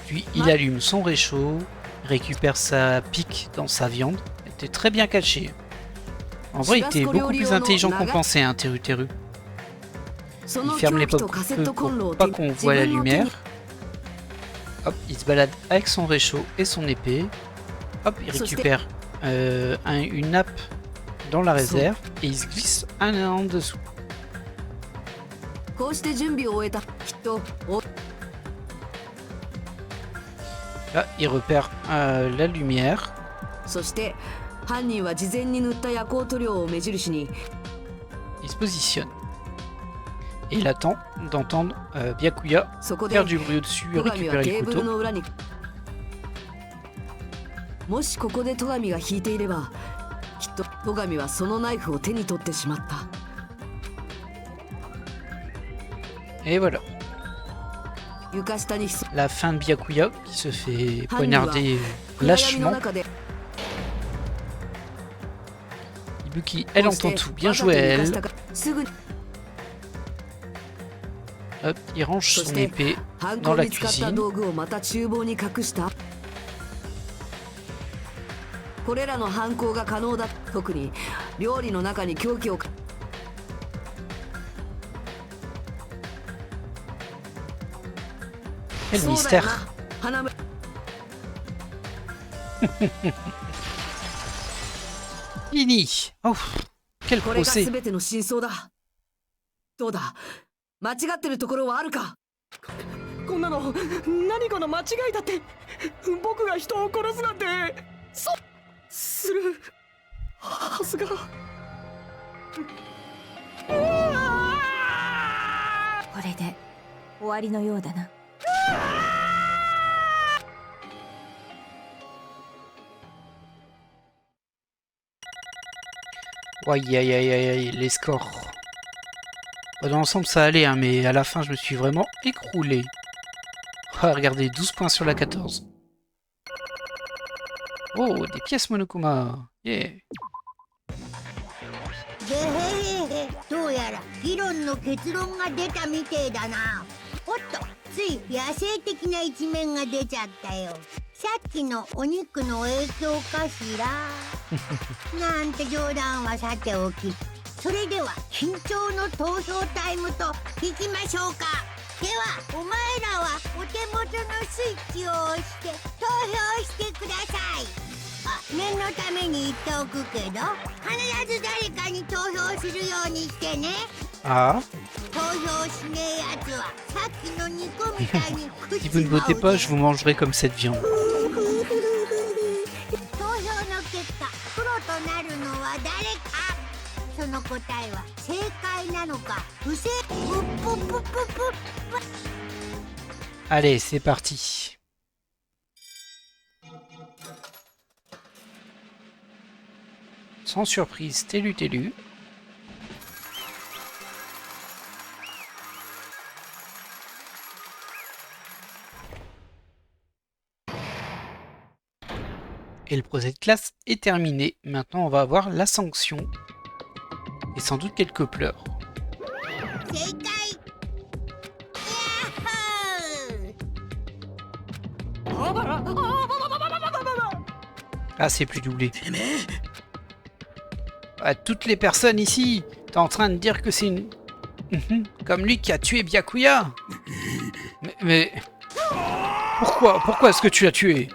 Puis il allume son réchaud, récupère sa pique dans sa viande. Elle était très bien cachée. En vrai, il était beaucoup plus intelligent qu'on pensait, hein, Teru Teru. そ Il の ferme 凶 les 器とカセットコンロ pour を pas 手 qu'on 自 voit la 分の手 lumière. に Hop, il se balade avec son réchaud et son épée. Hop, il récupère une nappe dans la réserve et il se glisse un en dessous. こうして準備を終えたきっとお Là, il repère la lumière. そして犯人は事前に塗った夜光塗料を目印に Il se positionne. Et il attend d'entendre Byakuya そこで faire du bruit au-dessus et 戸上は récupérer テ le ーブル couteau. の裏にもしここで戸上が引いていればきっと戸上はそのナイフを手に取ってしまった。 Et voilà, 床下に潜 la fin de Byakuya qui se fait 犯人は poignarder 暗闇の lâchement. 中で Ibuki, elle こうして entend tout. Bien わざ joué と elle. 床下かすぐに Hop, il range そ son して épée 犯 dans 行 la に使った cuisine. 道具をまた厨房に隠した。これらの犯行が可能だ。特に料理の中に凶器を Quel そうだよ mystère. な花村 Fini. Oh, quel これが procès. 全ての真相だ。どうだ間違ってるところはあるか。こんなの何かの間違いだって。僕が人を殺すなんてするはずが。これで終わりのようだな。Aïe aïe aïe aïe aïe, les scores. Bah, dans l'ensemble ça allait, hein, mais à la fin je me suis vraiment écroulé. Ah, regardez, 12 points sur la 14. Oh, des pièces Monokuma. Yeah. でへへへ、どうやら議論の結論が出たみてえだな。おっと、つい野生的な一面が出ちゃったよ。さっきのお肉の影響かしら。なんて冗談はさておき、それでは緊張の投票タイムといきましょうか。ではお前らはお手元のスイッチを押して投票してください。あ、念のために言っておくけど、必ず誰かに投票するようにしてね。 Ah, 投票しねえやつはさっきの肉みたいに食っ si vous ち ne まう votez ぜ。 pas, je vous mangerai comme cette viande. 投票の結果、プロとなるのは誰か。その答えは正解なのか不正。ぷっぷっぷっぷっぷ。 Allez, c'est parti. Sans surprise, télu. Et le procès de classe est terminé. Maintenant, on va avoir la sanction. Et sans doute quelques pleurs. 正解ヤッホー Ah, c'est plus doublé. À toutes les personnes ici, t'es en train de dire que c'est une... comme lui qui a tué Byakuya. Mais... Pourquoi est-ce que tu l'as tué?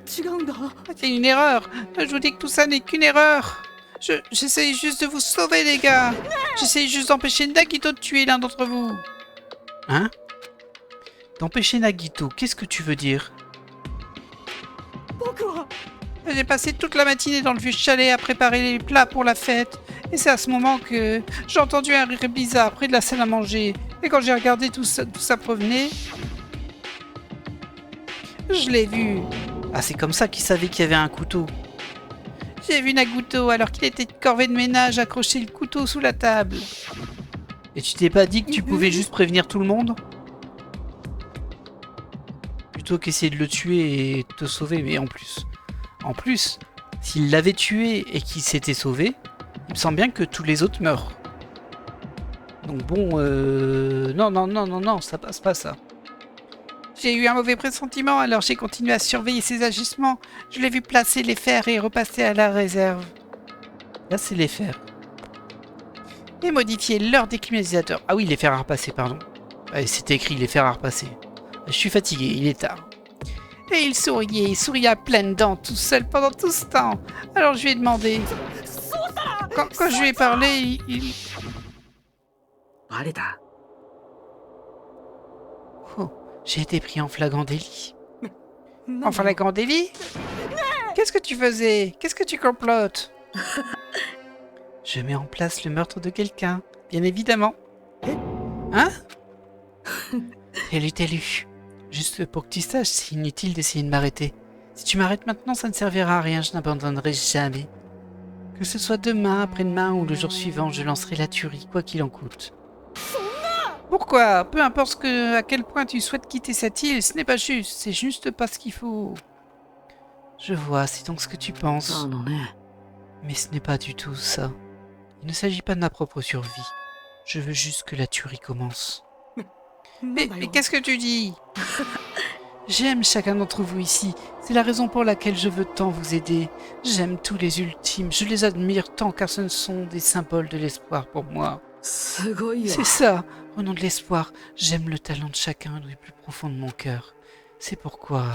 違うんだ C'est une erreur. Je vous dis que tout ça n'est qu'une erreur. J'essaye juste de vous sauver, les gars. J'essaye juste d'empêcher Nagito de tuer l'un d'entre vous. Hein? D'empêcher Nagito, qu'est-ce que tu veux dire? 僕は J'ai passé toute la matinée dans le vieux chalet à préparer les plats pour la fête. Et c'est à ce moment que j'ai entendu un rire bizarre près de la salle à manger. Et quand j'ai regardé d'où ça provenait, je l'ai vu. Ah, c'est comme ça qu'il savait qu'il y avait un couteau. J'ai vu Nagito alors qu'il était de corvée de ménage accrocher le couteau sous la table. Et tu t'es pas dit que tu pouvais juste prévenir tout le monde? Plutôt qu'essayer de le tuer et te sauver, mais en plus, s'il l'avait tué et qu'il s'était sauvé, il me semble bien que tous les autres meurent. Donc bon, non, ça passe pas ça. J'ai eu un mauvais pressentiment, alors j'ai continué à surveiller ses agissements. Je l'ai vu placer les fers et repasser à la réserve. Là, c'est les fers. Et modifier leur déclimatiseur. Ah oui, les fers à repasser, pardon. C'était écrit les fers à repasser. Je suis fatigué, il est tard. Et il souriait à pleines dents tout seul pendant tout ce temps. Alors je lui ai demandé... Quand je lui ai parlé, il... バレた Oh, j'ai été pris en flagrant délit. En flagrant délit? Qu'est-ce que tu faisais? Qu'est-ce que tu complotes? Je mets en place le meurtre de quelqu'un, bien évidemment. Hein? Télu. Juste pour que tu saches, c'est inutile d'essayer de m'arrêter. Si tu m'arrêtes maintenant, ça ne servira à rien, je n'abandonnerai jamais. Que ce soit demain, après-demain ou le jour suivant, je lancerai la tuerie, quoi qu'il en coûte. Pourquoi? Peu importe à quel point tu souhaites quitter cette île, ce n'est pas juste, c'est juste pas ce qu'il faut. Je vois, c'est donc ce que tu penses. Mais ce n'est pas du tout ça. Il ne s'agit pas de ma propre survie. Je veux juste que la tuerie commence. Mais qu'est-ce que tu dis? J'aime chacun d'entre vous ici. C'est la raison pour laquelle je veux tant vous aider. J'aime tous les ultimes. Je les admire tant car ce sont des symboles de l'espoir pour moi. C'est ça, au nom de l'espoir. J'aime le talent de chacun du plus profond de mon cœur. C'est pourquoi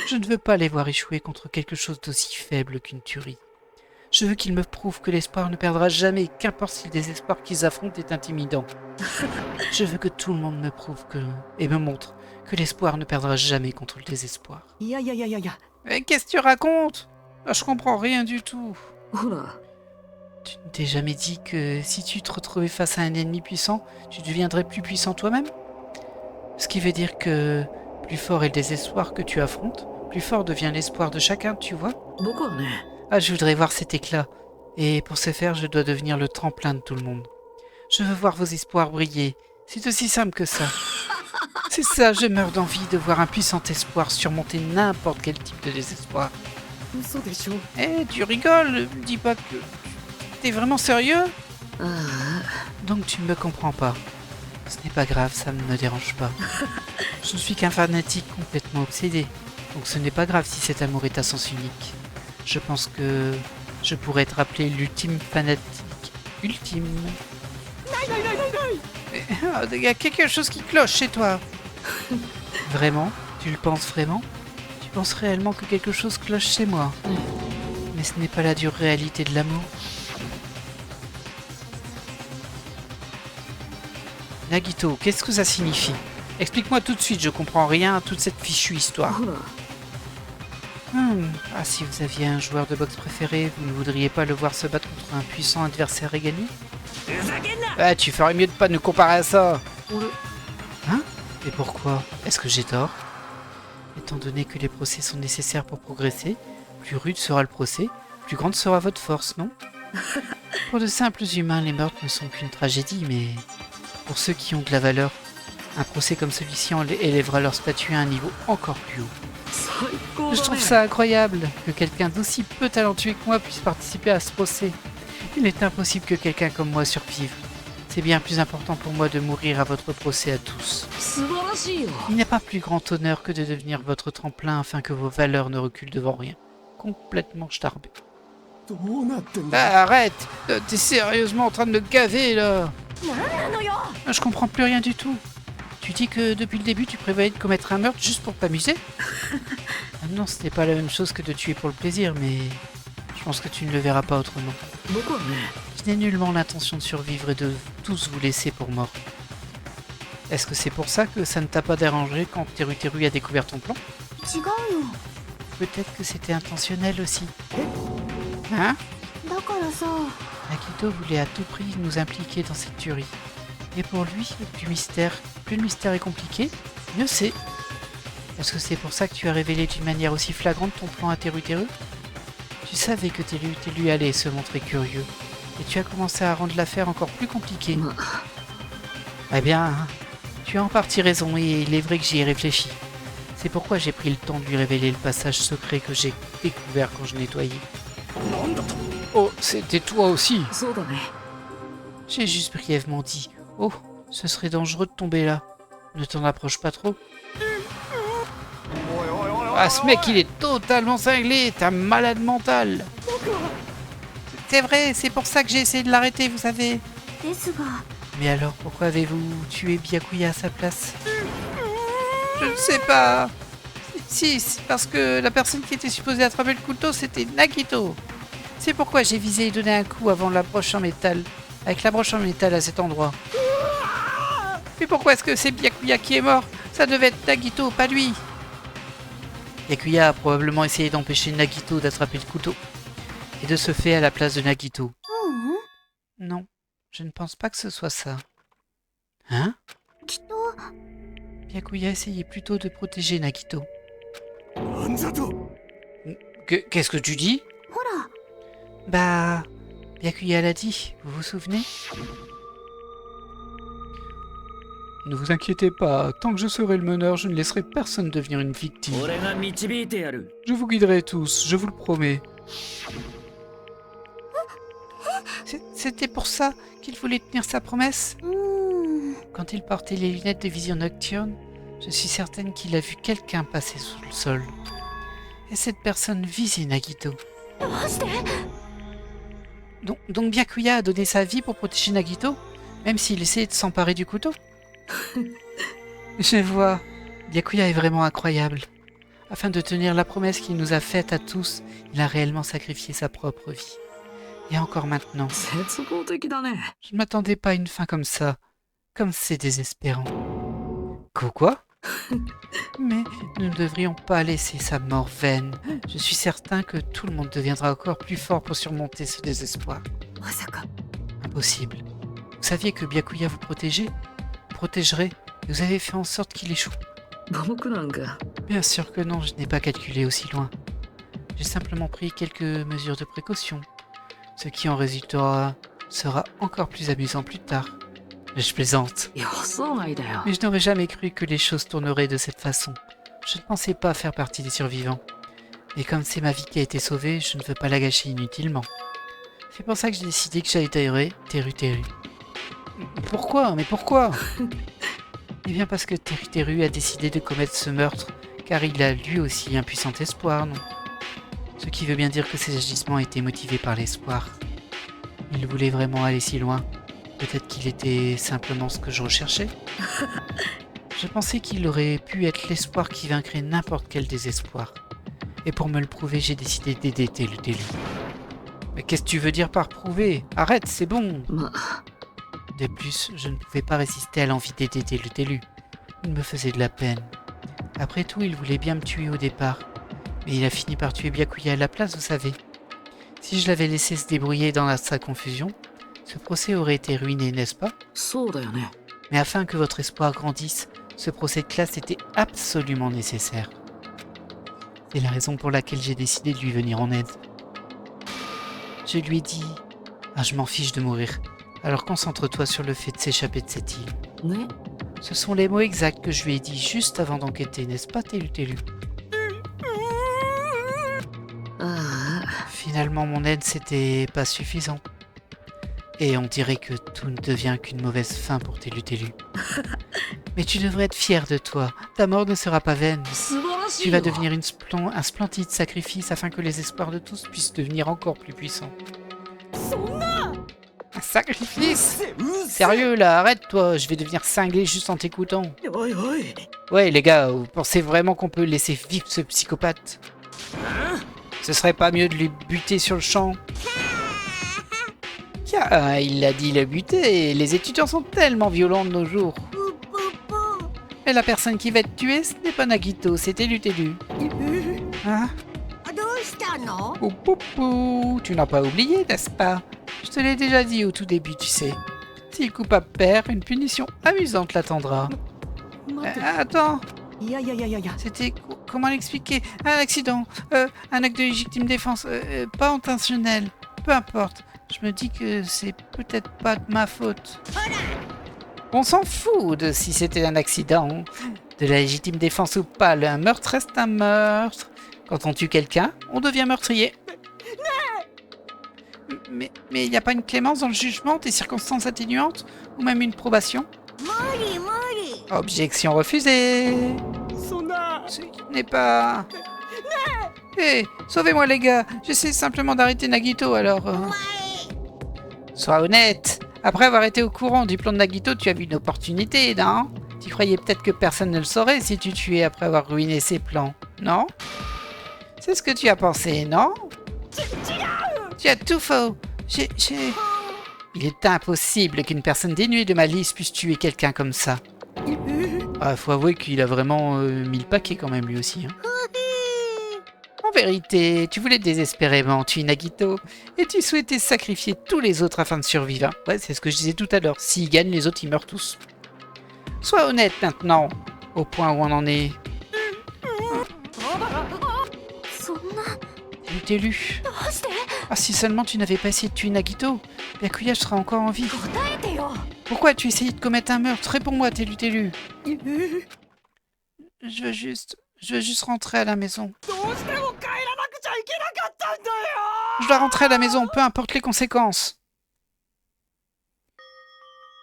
je ne veux pas les voir échouer contre quelque chose d'aussi faible qu'une tuerie. Je veux qu'ils me prouvent que l'espoir ne perdra jamais, qu'importe si le désespoir qu'ils affrontent est intimidant. Je veux que tout le monde me prouve et me montre que l'espoir ne perdra jamais contre le désespoir. Mais qu'est-ce que tu racontes? Je comprends rien du tout. Tu ne t'es jamais dit que si tu te retrouvais face à un ennemi puissant, tu deviendrais plus puissant toi-même? Ce qui veut dire que plus fort est le désespoir que tu affrontes, plus fort devient l'espoir de chacun, tu vois? Ah, je voudrais voir cet éclat. Et pour ce faire, je dois devenir le tremplin de tout le monde. Je veux voir vos espoirs briller. C'est aussi simple que ça. C'est ça, je meurs d'envie de voir un puissant espoir surmonter n'importe quel type de désespoir. Eh, tu rigoles, dis pas que... T'es vraiment sérieux? Donc tu ne me comprends pas. Ce n'est pas grave, ça ne me dérange pas. Je ne suis qu'un fanatique complètement obsédé. Donc ce n'est pas grave si cet amour est à sens unique. Je pense que je pourrais être appelé l'ultime fanatique. Ultime. Il y a quelque chose qui cloche chez toi. Vraiment? Tu le penses vraiment? Tu penses réellement que quelque chose cloche chez moi? Mais ce n'est pas la dure réalité de l'amour. Nagito, qu'est-ce que ça signifie? Explique-moi tout de suite, je comprends rien à toute cette fichue histoire. Ah, si vous aviez un joueur de boxe préféré, vous ne voudriez pas le voir se battre contre un puissant adversaire et gagner? Ah, tu ferais mieux de pas nous comparer à ça. Hein? Et pourquoi? Est-ce que j'ai tort? Étant donné que les procès sont nécessaires pour progresser, plus rude sera le procès, plus grande sera votre force, non? Pour de simples humains, les meurtres ne sont qu'une tragédie, mais pour ceux qui ont de la valeur, un procès comme celui-ci élèvera leur statut à un niveau encore plus haut. Je trouve ça incroyable que quelqu'un d'aussi peu talentueux que moi puisse participer à ce procès. Il est impossible que quelqu'un comme moi survive. C'est bien plus important pour moi de mourir à votre procès à tous. Il n'y a pas plus grand honneur que de devenir votre tremplin afin que vos valeurs ne reculent devant rien. Complètement starbé. Ah, arrête! T'es sérieusement en train de me gaver là! Je comprends plus rien du tout. Tu dis que depuis le début tu prévoyais de commettre un meurtre juste pour t'amuser? Non, ce n'est pas la même chose que de tuer pour le plaisir, mais je pense que tu ne le verras pas autrement. Je n'ai nullement l'intention de survivre et de tous vous laisser pour mort. Est-ce que c'est pour ça que ça ne t'a pas dérangé quand Teru a découvert ton plan? Peut-être que c'était intentionnel aussi. Hein? Nagito voulait à tout prix nous impliquer dans cette tuerie. Et pour lui, plus le mystère est compliqué, mieux c'est. Est-ce que c'est pour ça que tu as révélé d'une manière aussi flagrante ton plan à Teru? Tu savais que Teru allait se montrer curieux, et tu as commencé à rendre l'affaire encore plus compliquée. Eh bien, tu as en partie raison, et il est vrai que j'y ai réfléchi. C'est pourquoi j'ai pris le temps de lui révéler le passage secret que j'ai découvert quand je nettoyais. Oh, c'était toi aussi. J'ai juste brièvement dit « Oh, ce serait dangereux de tomber là. Ne t'en approche pas trop. » Ah, ce mec, il est totalement cinglé. T'es un malade mental. C'est vrai, c'est pour ça que j'ai essayé de l'arrêter, vous savez. Mais alors, pourquoi avez-vous tué Byakuya à sa place? Je ne sais pas. Si, c'est parce que la personne qui était supposée attraper le couteau, c'était Nagito. C'est pourquoi j'ai visé et donné un coup avant la broche en métal. Avec la broche en métal à cet endroit. Mais pourquoi est-ce que c'est Byakuya qui est mort? Ça devait être Nagito, pas lui. Byakuya a probablement essayé d'empêcher Nagito d'attraper le couteau. Et de se faire à la place de Nagito. Non, je ne pense pas que ce soit ça. Hein? Byakuya essayait plutôt de protéger Nagito. Qu'est-ce que tu dis? Bah... Byakuya l'a dit, vous vous souvenez? Ne vous inquiétez pas, tant que je serai le meneur, je ne laisserai personne devenir une victime. Je vous guiderai tous, je vous le promets. C'était pour ça qu'il voulait tenir sa promesse? Quand il portait les lunettes de vision nocturne, je suis certaine qu'il a vu quelqu'un passer sous le sol. Et cette personne visait Nagito. Donc Byakuya a donné sa vie pour protéger Nagito, même s'il essayait de s'emparer du couteau? Je vois, Byakuya est vraiment incroyable. Afin de tenir la promesse qu'il nous a faite à tous, il a réellement sacrifié sa propre vie. Et encore maintenant. Je ne m'attendais pas à une fin comme ça. Comme c'est désespérant. Quoi? Mais nous ne devrions pas laisser sa mort vaine. Je suis certain que tout le monde deviendra encore plus fort pour surmonter ce désespoir. Impossible. Vous saviez que Byakuya vous protégerait, et vous avez fait en sorte qu'il échoue. Bien sûr que non, je n'ai pas calculé aussi loin. J'ai simplement pris quelques mesures de précaution. Ce qui en résultera sera encore plus amusant plus tard. Je plaisante. Mais je n'aurais jamais cru que les choses tourneraient de cette façon. Je ne pensais pas faire partie des survivants. Et comme c'est ma vie qui a été sauvée, je ne veux pas la gâcher inutilement. C'est pour ça que j'ai décidé que j'allais Teru. Pourquoi? Mais pourquoi? Eh bien parce que Teru a décidé de commettre ce meurtre, car il a lui aussi un puissant espoir, non? Ce qui veut bien dire que ses agissements étaient motivés par l'espoir. Il voulait vraiment aller si loin. Peut-être qu'il était simplement ce que je recherchais. Je pensais qu'il aurait pu être l'espoir qui vaincrait n'importe quel désespoir. Et pour me le prouver, j'ai décidé d'aider Teru. Mais qu'est-ce que tu veux dire par prouver? Arrête, c'est bon. De plus, je ne pouvais pas résister à l'envie d'aider Teru. Il me faisait de la peine. Après tout, il voulait bien me tuer au départ. Mais il a fini par tuer Byakuya à la place, vous savez. Si je l'avais laissé se débrouiller dans sa confusion, ce procès aurait été ruiné, n'est-ce pas? Mais afin que votre espoir grandisse, ce procès de classe était absolument nécessaire. C'est la raison pour laquelle j'ai décidé de lui venir en aide. Je lui ai dit... Ah, je m'en fiche de mourir. Alors concentre-toi sur le fait de s'échapper de cette île. ね Ce sont les mots exacts que je lui ai dit juste avant d'enquêter, n'est-ce pas, Télu? ああ Finalement, mon aide, c'était pas suffisant. Et on dirait que tout ne devient qu'une mauvaise fin pour Télu. Mais tu devrais être fier de toi. Ta mort ne sera pas vaine. 素晴らし Tu い vas よ devenir un splendide sacrifice afin que les espoirs de tous puissent devenir encore plus puissants. Un sacrifice? Sérieux là, arrête-toi, je vais devenir cinglé juste en t'écoutant. おいおい Ouais les gars, vous pensez vraiment qu'on peut laisser vivre ce psychopathe? Ce serait pas mieux de lui buter sur le champ? Tiens, il l'a dit, il a buté, les étudiants sont tellement violents de nos jours. Et la personne qui va te tuer, ce n'est pas Nagito, c'est Télu. Hein? どうしたの？ Pou, pou, pou. Tu n'as pas oublié, n'est-ce pas? Je te l'ai déjà dit au tout début, tu sais. Si le coupable perd, une punition amusante l'attendra. 待って Attends, いやいやいやいやいや c'était... Comment l'expliquer? Un accident, un acte de légitime défense, pas intentionnel. Peu importe. Je me dis que c'est peut-être pas de ma faute. On s'en fout de si c'était un accident, de la légitime défense ou pas. Un meurtre reste un meurtre. Quand on tue quelqu'un, on devient meurtrier. Mais il n'y a pas une clémence dans le jugement, des circonstances atténuantes, ou même une probation? 無理無理。 Objection refusée. そんな Ce n'est pas... Hé, sauvez-moi les gars, j'essaie simplement d'arrêter Nagito alors... お前 Sois honnête. Après avoir été au courant du plan de Nagito, tu as vu une opportunité, non? Tu croyais peut-être que personne ne le saurait si tu tuais après avoir ruiné ses plans, non? C'est ce que tu as pensé, non? Tu as tout faux. Il est impossible qu'une personne dénuée de malice puisse tuer quelqu'un comme ça. Ah, faut avouer qu'il a vraiment mis le paquet quand même lui aussi. Hein. En vérité, tu voulais désespérément tuer Nagito et tu souhaitais sacrifier tous les autres afin de survivre. Ouais, c'est ce que je disais tout à l'heure. S'il gagne, les autres ils meurent tous. Sois honnête maintenant, au point où on en est. そんな T'es lu. どうして Ah, si seulement tu n'avais pas essayé de tuer Nagito, Byakuya sera encore en vie. 答えてよ Pourquoi as-tu essayé de commettre un meurtre? Réponds-moi, Télu. Je veux juste rentrer à la maison. どうしても帰らなくちゃいけなかったんだよ Je dois rentrer à la maison, peu importe les conséquences.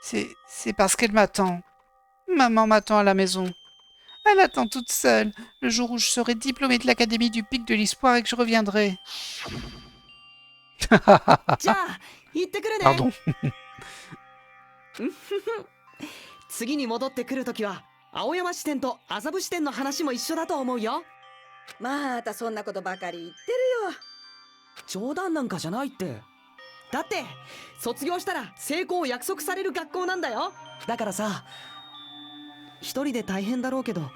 C'est parce qu'elle m'attend. Maman m'attend à la maison. Elle attend toute seule, le jour où je serai diplômée de l'Académie du Pic de l'Espoir et que je reviendrai. じゃあ行ってくるね Pardon. 次に戻ってくるときは青山支店と麻布支店の話も一緒だと思うよまたそんなことばかり言ってるよ。冗談なんかじゃないってだって卒業したら成功を約束される学校なんだよだからさ一人で大変だろうけど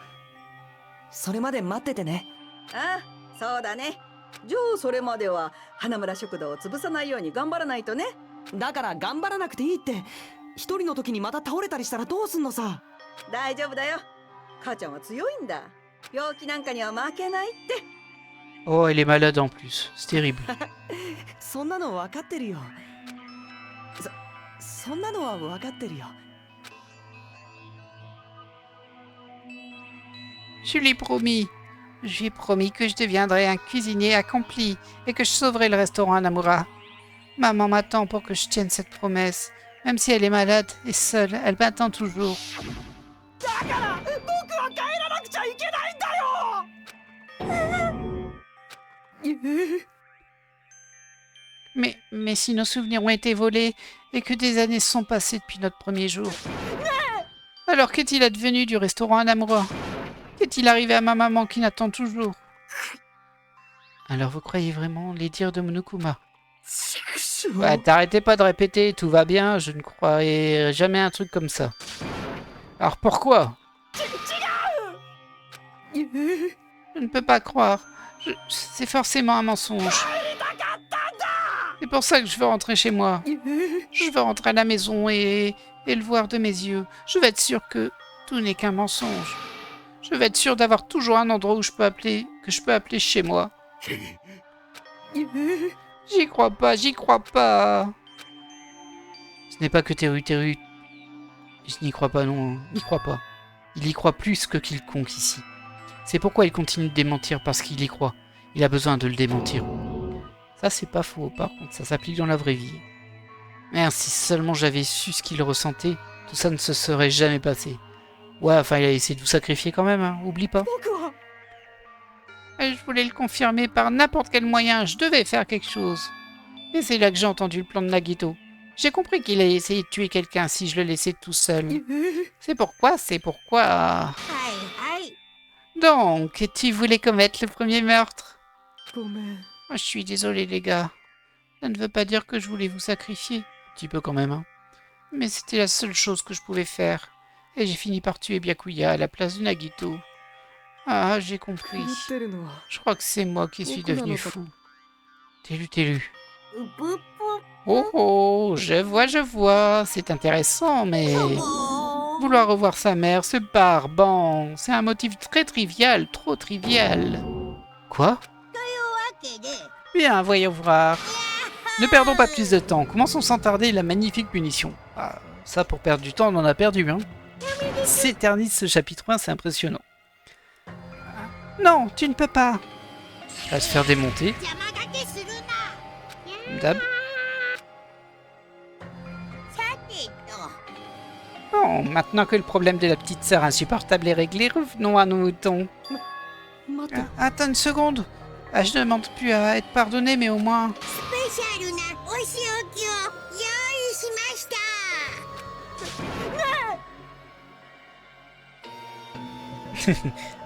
それまで待っててねああ、そうだね。じゃあそれまでは花村食堂を潰さないように頑張らないとね。だから頑張らなくていいって一人の時にまた倒れたりしたらどうすんのさ大丈夫だよ。母ちゃんは強いんだ。病気なんかには負けないって。 Oh, elle est malade en plus. C'est terrible. そんなの分かってるよそんなのは分かってるよ Je lui ai promis. Je lui ai promis que je deviendrais un cuisinier accompli et que je sauverais le restaurant Namura. Maman m'attend pour que je tienne cette promesse. Même si elle est malade et seule, elle m'attend toujours. だから僕は帰らなくちゃいけないんだよ Mais si nos souvenirs ont été volés et que des années sont passées depuis notre premier jour. Alors qu'est-il advenu du restaurant Namura? Qu'est-il arrivé à ma maman qui n'attend toujours? Alors vous croyez vraiment les dires de Monokuma? Ouais, t'arrêtez pas de répéter, tout va bien, je ne croirais jamais un truc comme ça. Alors pourquoi? Je ne peux pas croire. C'est forcément un mensonge. C'est pour ça que je veux rentrer chez moi. Je veux rentrer à la maison et le voir de mes yeux. Je veux être sûr que tout n'est qu'un mensonge. Je veux être sûr d'avoir toujours un endroit où que je peux appeler chez moi. J'y crois pas, j'y crois pas. Ce n'est pas que Teru. Je n'y crois pas, non, n'y crois pas. Il y croit plus que quiconque ici. C'est pourquoi il continue de démentir, parce qu'il y croit. Il a besoin de le démentir. Ça, c'est pas faux, par contre, ça s'applique dans la vraie vie. Merde, si seulement j'avais su ce qu'il ressentait, tout ça ne se serait jamais passé. Ouais, enfin, il a essayé de vous sacrifier quand même, hein, oublie pas. Et je voulais le confirmer par n'importe quel moyen, je devais faire quelque chose. Et c'est là que j'ai entendu le plan de Nagito. J'ai compris qu'il allait essayer de tuer quelqu'un si je le laissais tout seul. C'est pourquoi... Donc, tu voulais commettre le premier meurtre? Je suis désolé, les gars. Ça ne veut pas dire que je voulais vous sacrifier. Un petit peu quand même, hein. Mais c'était la seule chose que je pouvais faire. Et j'ai fini par tuer Byakuya à la place de Nagito. Ah, j'ai compris. Je crois que c'est moi qui suis devenu fou. Télu. Oh, je vois. C'est intéressant, mais... Vouloir revoir sa mère, ce barbant, c'est un motif très trivial, trop trivial. Quoi? Bien, voyons voir. Ne perdons pas plus de temps. Commençons sans tarder la magnifique punition. Ah, ça, pour perdre du temps, on en a perdu, hein. S'éternise ce chapitre 1, c'est impressionnant. Non, tu ne peux pas. Elle va se faire démonter. Dab. Bon, maintenant que le problème de la petite sœur insupportable est réglé, revenons à nos moutons. Attends une seconde. Ah, je ne demande plus à être pardonné, mais au moins...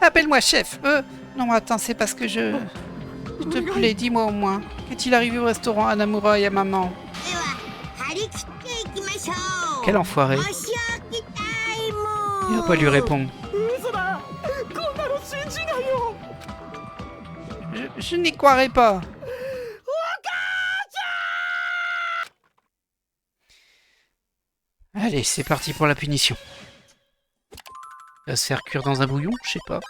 Appelle-moi chef. Non, attends, c'est parce que je... S'il te plaît, dis-moi au moins. Qu'est-il arrivé au restaurant à Namura et à maman? Quel enfoiré. Il va pas lui répondre. Je n'y croirais pas. Allez, c'est parti pour la punition. Il va se faire cuire dans un bouillon, je sais pas.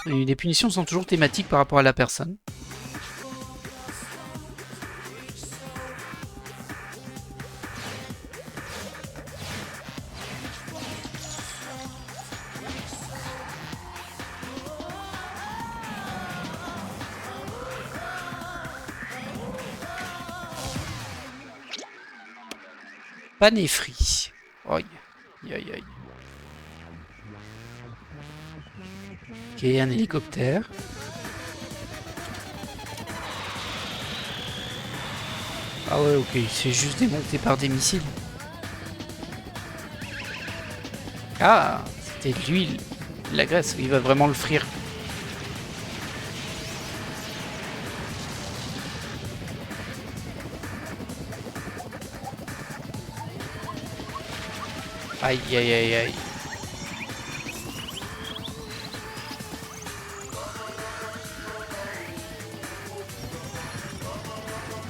Les punitions sont toujours thématiques par rapport à la personne. Pané frit. Aïe, aïe. Ok, un hélicoptère. Ah ouais, ok, c'est juste démonté par des missiles. Ah, c'était de l'huile. La graisse, il va vraiment le frire. Aïe.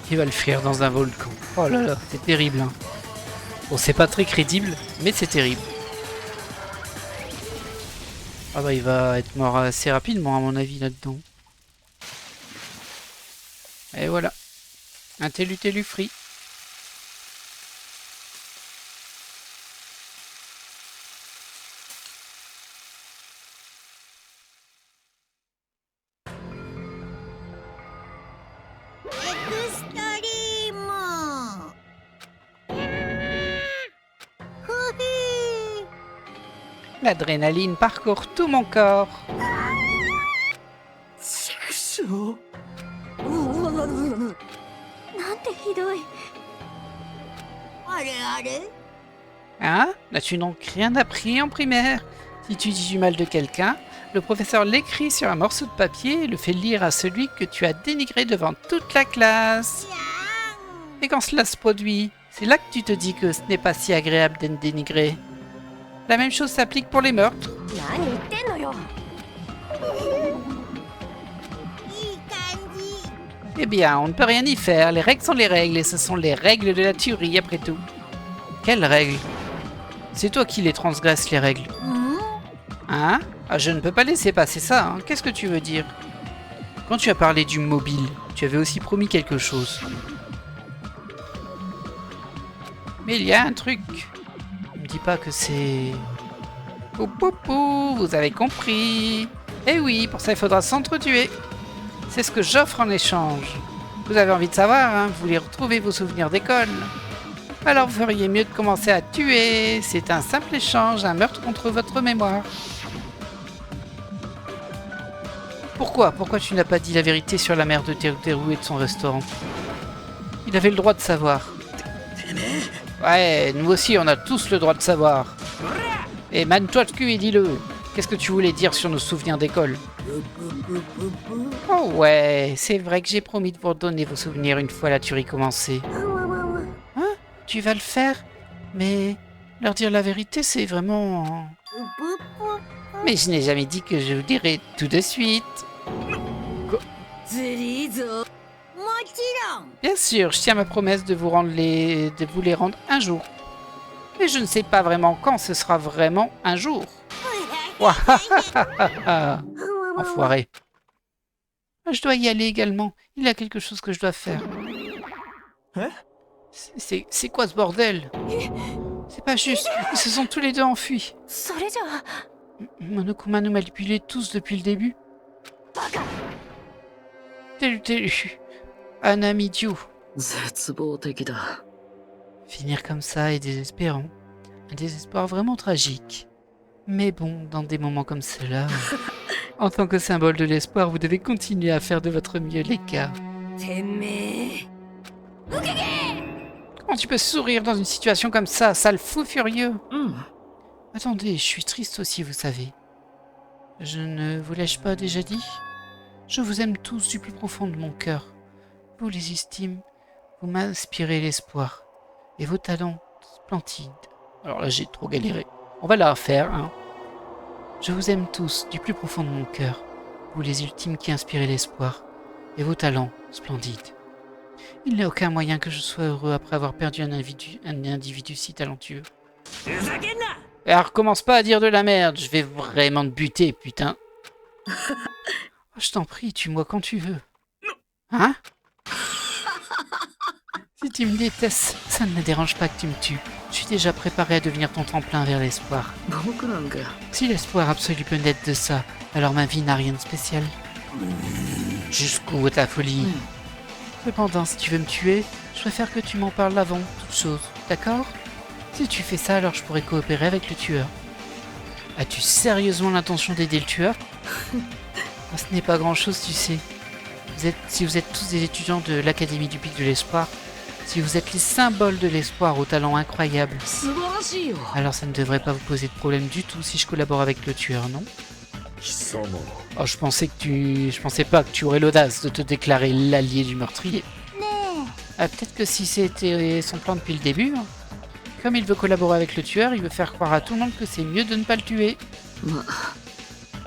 Il va le frire dans un volcan. Oh là là, c'est terrible. Hein. Bon, c'est pas très crédible, mais c'est terrible. Ah bah il va être mort assez rapidement à mon avis là-dedans. Et voilà. Un télu frit. L'adrénaline parcourt tout mon corps. Hein? N'as-tu donc rien appris en primaire? Si tu dis du mal de quelqu'un, le professeur l'écrit sur un morceau de papier et le fait lire à celui que tu as dénigré devant toute la classe. Et quand cela se produit, c'est là que tu te dis que ce n'est pas si agréable d'être dénigré. La même chose s'applique pour les meurtres. Eh bien, on ne peut rien y faire. Les règles sont les règles et ce sont les règles de la tuerie après tout. Quelles règles? C'est toi qui les transgresses, les règles. Hein? Ah, je ne peux pas laisser passer ça, hein. Qu'est-ce que tu veux dire? Quand tu as parlé du mobile, tu avais aussi promis quelque chose. Mais il y a un truc. Ne me dis pas que c'est... Pou pou pou, vous avez compris. Eh oui, pour ça il faudra s'entretuer. C'est ce que j'offre en échange. Vous avez envie de savoir, hein? Vous voulez retrouver vos souvenirs d'école. Alors vous feriez mieux de commencer à tuer. C'est un simple échange, un meurtre contre votre mémoire. Pourquoi tu n'as pas dit la vérité sur la mère de Teruteru et de son restaurant? Il avait le droit de savoir. Ouais, nous aussi on a tous le droit de savoir. Et mane-toi de cul et dis-le. Qu'est-ce que tu voulais dire sur nos souvenirs d'école? Oh ouais, c'est vrai que j'ai promis de vous redonner vos souvenirs une fois la tuerie commencée. Hein? Tu vas le faire? Mais leur dire la vérité, c'est vraiment... Mais je n'ai jamais dit que je vous dirai tout de suite. Bien sûr, je tiens ma promesse de vous les rendre un jour. Mais je ne sais pas vraiment quand ce sera vraiment un jour. Enfoiré. Je dois y aller également. Il y a quelque chose que je dois faire. Hein? C'est quoi ce bordel? C'est pas juste. Ils se sont tous les deux enfuis. Monokuma nous manipulait tous depuis le début. Teru. Un ami idiot. 絶望的だ。 Finir comme ça est désespérant. Un désespoir vraiment tragique. Mais bon, dans des moments comme cela, en tant que symbole de l'espoir, vous devez continuer à faire de votre mieux, les gars. Comment tu peux sourire dans une situation comme ça, sale fou furieux? Attendez, je suis triste aussi, vous savez. Je ne vous l'ai-je pas déjà dit? Je vous aime tous du plus profond de mon cœur. Vous les estime, vous m'inspirez l'espoir. Et vos talents splendides. Alors là, j'ai trop galéré. On va la refaire, hein. Je vous aime tous du plus profond de mon cœur. Vous les ultimes qui inspirez l'espoir. Et vos talents splendides. Il n'y a aucun moyen que je sois heureux après avoir perdu un individu si talentueux. Et alors, recommence pas à dire de la merde. Je vais vraiment te buter, putain. Oh, je t'en prie, tue-moi quand tu veux. Hein? Si tu me détestes, ça ne me dérange pas que tu me tues. Je suis déjà préparé à devenir ton tremplin vers l'espoir. Si l'espoir absolu peut naître de ça, alors ma vie n'a rien de spécial. Jusqu'où va ta folie? Cependant, si tu veux me tuer, je préfère que tu m'en parles avant toute chose, d'accord? Si tu fais ça, alors je pourrais coopérer avec le tueur. As-tu sérieusement l'intention d'aider le tueur? Ce n'est pas grand-chose, tu sais. Si vous êtes tous des étudiants de l'Académie du Pic de l'Espoir, si vous êtes les symboles de l'espoir au talent incroyable, alors ça ne devrait pas vous poser de problème du tout si je collabore avec le tueur, non? Oh, je pensais pas que tu aurais l'audace de te déclarer l'allié du meurtrier. Ah, peut-être que si c'était son plan depuis le début, hein. Comme il veut collaborer avec le tueur, il veut faire croire à tout le monde que c'est mieux de ne pas le tuer.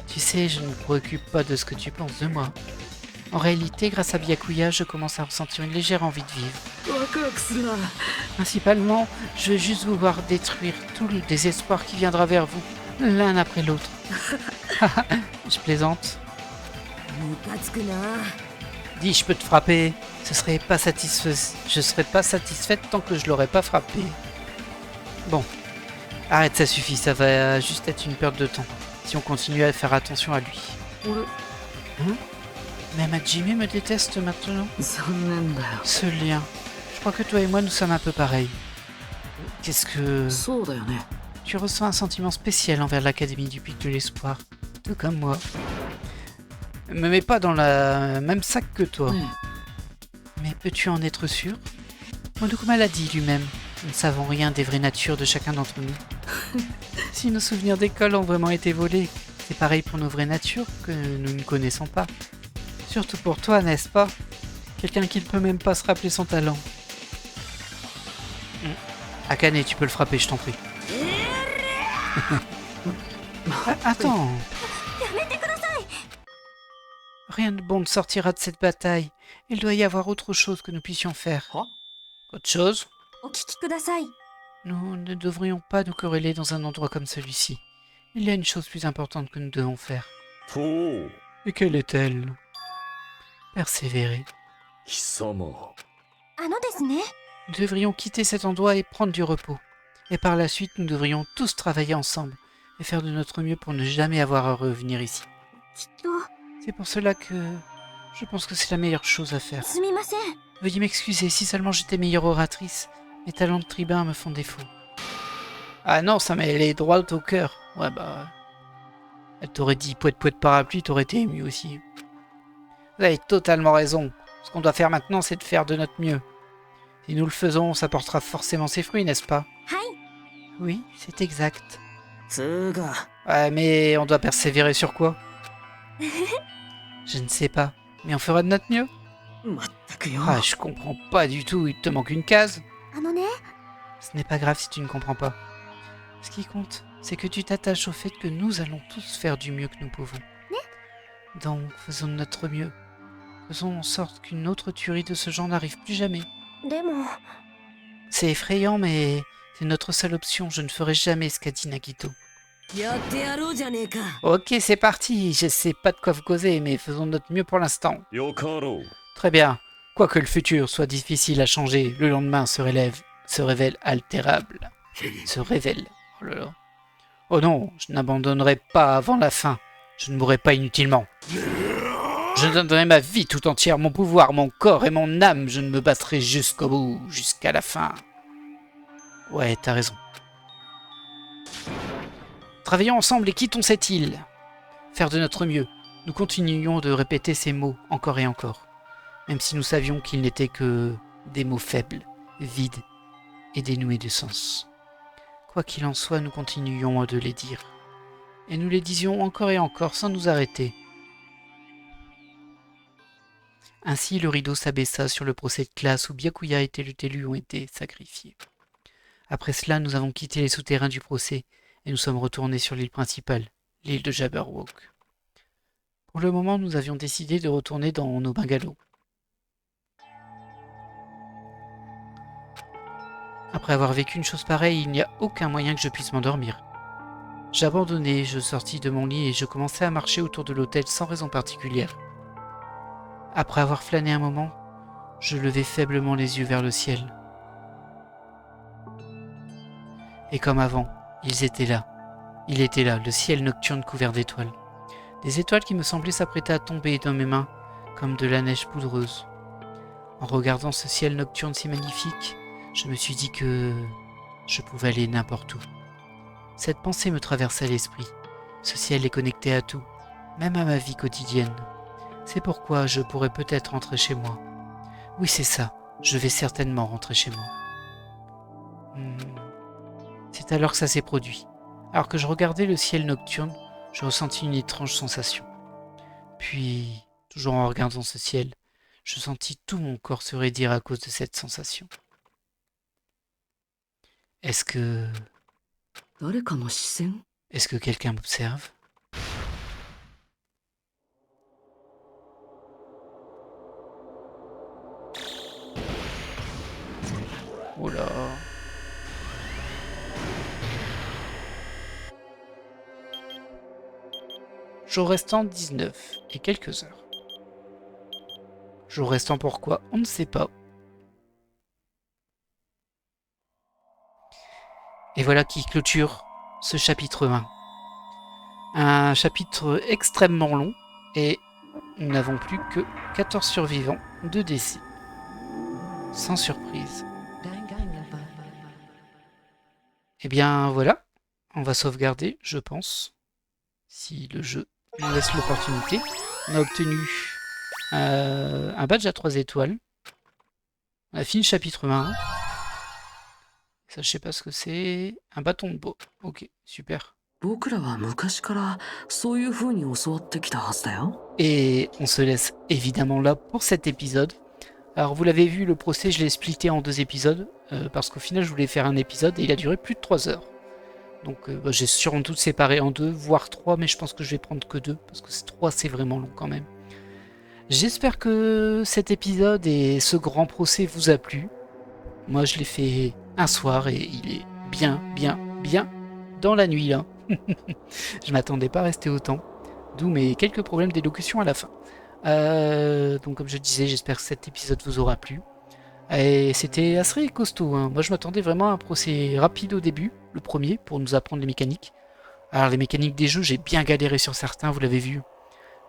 Tu sais, je ne me préoccupe pas de ce que tu penses de moi. En réalité, grâce à Byakuya, je commence à ressentir une légère envie de vivre. Principalement, je veux juste vous voir détruire tout le désespoir qui viendra vers vous, l'un après l'autre. Je plaisante. Dis, je peux te frapper. Je serais pas satisfaite tant que je l'aurais pas frappé. Bon, arrête, ça suffit, ça va juste être une perte de temps, si on continue à faire attention à lui. Hein? Même Hajime me déteste maintenant. Ce lien. Je crois que toi et moi, nous sommes un peu pareils. Qu'est-ce que... Tu ressens un sentiment spécial envers l'Académie du Pic de l'Espoir, tout comme moi. Me mets pas dans le même sac que toi. Mais peux-tu en être sûr? Monokuma l'a dit lui-même. Nous ne savons rien des vraies natures de chacun d'entre nous. Si nos souvenirs d'école ont vraiment été volés, c'est pareil pour nos vraies natures que nous ne connaissons pas. Surtout pour toi, n'est-ce pas? Quelqu'un qui ne peut même pas se rappeler son talent. Akane, tu peux le frapper, je t'en prie. Attends. Rien de bon ne sortira de cette bataille. Il doit y avoir autre chose que nous puissions faire. Autre chose? Nous ne devrions pas nous quereller dans un endroit comme celui-ci. Il y a une chose plus importante que nous devons faire. とう Et quelle est-elle? Persévérer. 貴様あのですね、 Nous devrions quitter cet endroit et prendre du repos. Et par la suite, nous devrions tous travailler ensemble et faire de notre mieux pour ne jamais avoir à revenir ici. きっと C'est pour cela que je pense que c'est la meilleure chose à faire. すみません。 Veuillez m'excuser si seulement j'étais meilleure oratrice. Mes talents de tribun me font défaut. Ah non, ça m'est allé droit au cœur. Ouais bah... Elle t'aurait dit poète poète parapluie, t'aurais été ému aussi. Vous avez totalement raison. Ce qu'on doit faire maintenant, c'est de faire de notre mieux. Si nous le faisons, ça portera forcément ses fruits, n'est-ce pas? はい。 Oui, c'est exact. つうか Ouais, mais on doit persévérer sur quoi? Je ne sais pas, mais on fera de notre mieux. まったくよ Ah, je comprends pas du tout, il te manque une case. あのね、 Ce n'est pas grave si tu ne comprends pas. Ce qui compte, c'est que tu t'attaches au fait que nous allons tous faire du mieux que nous pouvons. Donc, faisons de notre mieux. Faisons en sorte qu'une autre tuerie de ce genre n'arrive plus jamais. でも、 C'est effrayant, mais c'est notre seule option. Je ne ferai jamais ce qu'a dit Nagito. やってやろうじゃねえか。 Ok, c'est parti. Je sais pas de quoi vous causer, mais faisons de notre mieux pour l'instant. よかろう Très bien. Quoique le futur soit difficile à changer, le lendemain se révèle altérable. Se révèle. Oh là là. Oh non, je n'abandonnerai pas avant la fin. Je ne mourrai pas inutilement. Je donnerai ma vie tout entière, mon pouvoir, mon corps et mon âme. Je ne me battrai jusqu'au bout, jusqu'à la fin. Ouais, t'as raison. Travaillons ensemble et quittons cette île. Faire de notre mieux. Nous continuions de répéter ces mots encore et encore, même si nous savions qu'ils n'étaient que des mots faibles, vides et dénués de sens. Quoi qu'il en soit, nous continuions de les dire. Et nous les disions encore et encore sans nous arrêter. Ainsi, le rideau s'abaissa sur le procès de classe où Byakuya et Telutelu ont été sacrifiés. Après cela, nous avons quitté les souterrains du procès et nous sommes retournés sur l'île principale, l'île de Jabberwock. Pour le moment, nous avions décidé de retourner dans nos bungalows. Après avoir vécu une chose pareille, il n'y a aucun moyen que je puisse m'endormir. J'abandonnai, je sortis de mon lit et je commençai à marcher autour de l'hôtel sans raison particulière. Après avoir flâné un moment, je levai faiblement les yeux vers le ciel. Et comme avant, ils étaient là. Il était là, le ciel nocturne couvert d'étoiles. Des étoiles qui me semblaient s'apprêter à tomber dans mes mains comme de la neige poudreuse. En regardant ce ciel nocturne si magnifique, je me suis dit que je pouvais aller n'importe où. Cette pensée me traversa l'esprit. Ce ciel est connecté à tout, même à ma vie quotidienne. C'est pourquoi je pourrais peut-être rentrer chez moi. Oui, c'est ça, je vais certainement rentrer chez moi. C'est alors que ça s'est produit. Alors que je regardais le ciel nocturne, je ressentis une étrange sensation. Puis, toujours en regardant ce ciel, je sentis tout mon corps se raidir à cause de cette sensation. Est-ce que... 誰かの視線？ Est-ce que quelqu'un m'observe? Oh là. Jour restant 19 et quelques heures. Jour restant pourquoi? On ne sait pas. Et voilà qui clôture ce chapitre 1. Un chapitre extrêmement long et nous n'avons plus que 14 survivants de décès. Sans surprise. Et bien voilà, on va sauvegarder, je pense, si le jeu nous laisse l'opportunité. On a obtenu un badge à 3 étoiles. On a fini le chapitre 1. Ça, je sais pas ce que c'est. Un bâton de bois. Ok, super. 僕らは昔からそういう風に教わってきたはずだよ。 Et on se laisse évidemment là pour cet épisode. Alors vous l'avez vu, le procès, je l'ai splitté en 2 épisodes. Parce qu'au final, je voulais faire un épisode et il a duré plus de 3 heures. Donc j'ai sûrement tout séparé en 2, voire 3, mais je pense que je vais prendre que 2. Parce que 3, c'est vraiment long quand même. J'espère que cet épisode et ce grand procès vous a plu. Moi, je l'ai fait un soir et il est bien dans la nuit là. Je m'attendais pas à rester autant. D'où mes quelques problèmes d'élocution à la fin. Donc comme je disais, j'espère que cet épisode vous aura plu. Et c'était assez costaud, hein. Moi je m'attendais vraiment à un procès rapide au début, le premier, pour nous apprendre les mécaniques. Alors les mécaniques des jeux, j'ai bien galéré sur certains, vous l'avez vu.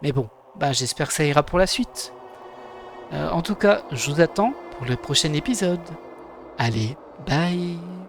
Mais bon, bah j'espère que ça ira pour la suite. En tout cas, je vous attends pour le prochain épisode. Allez, bye!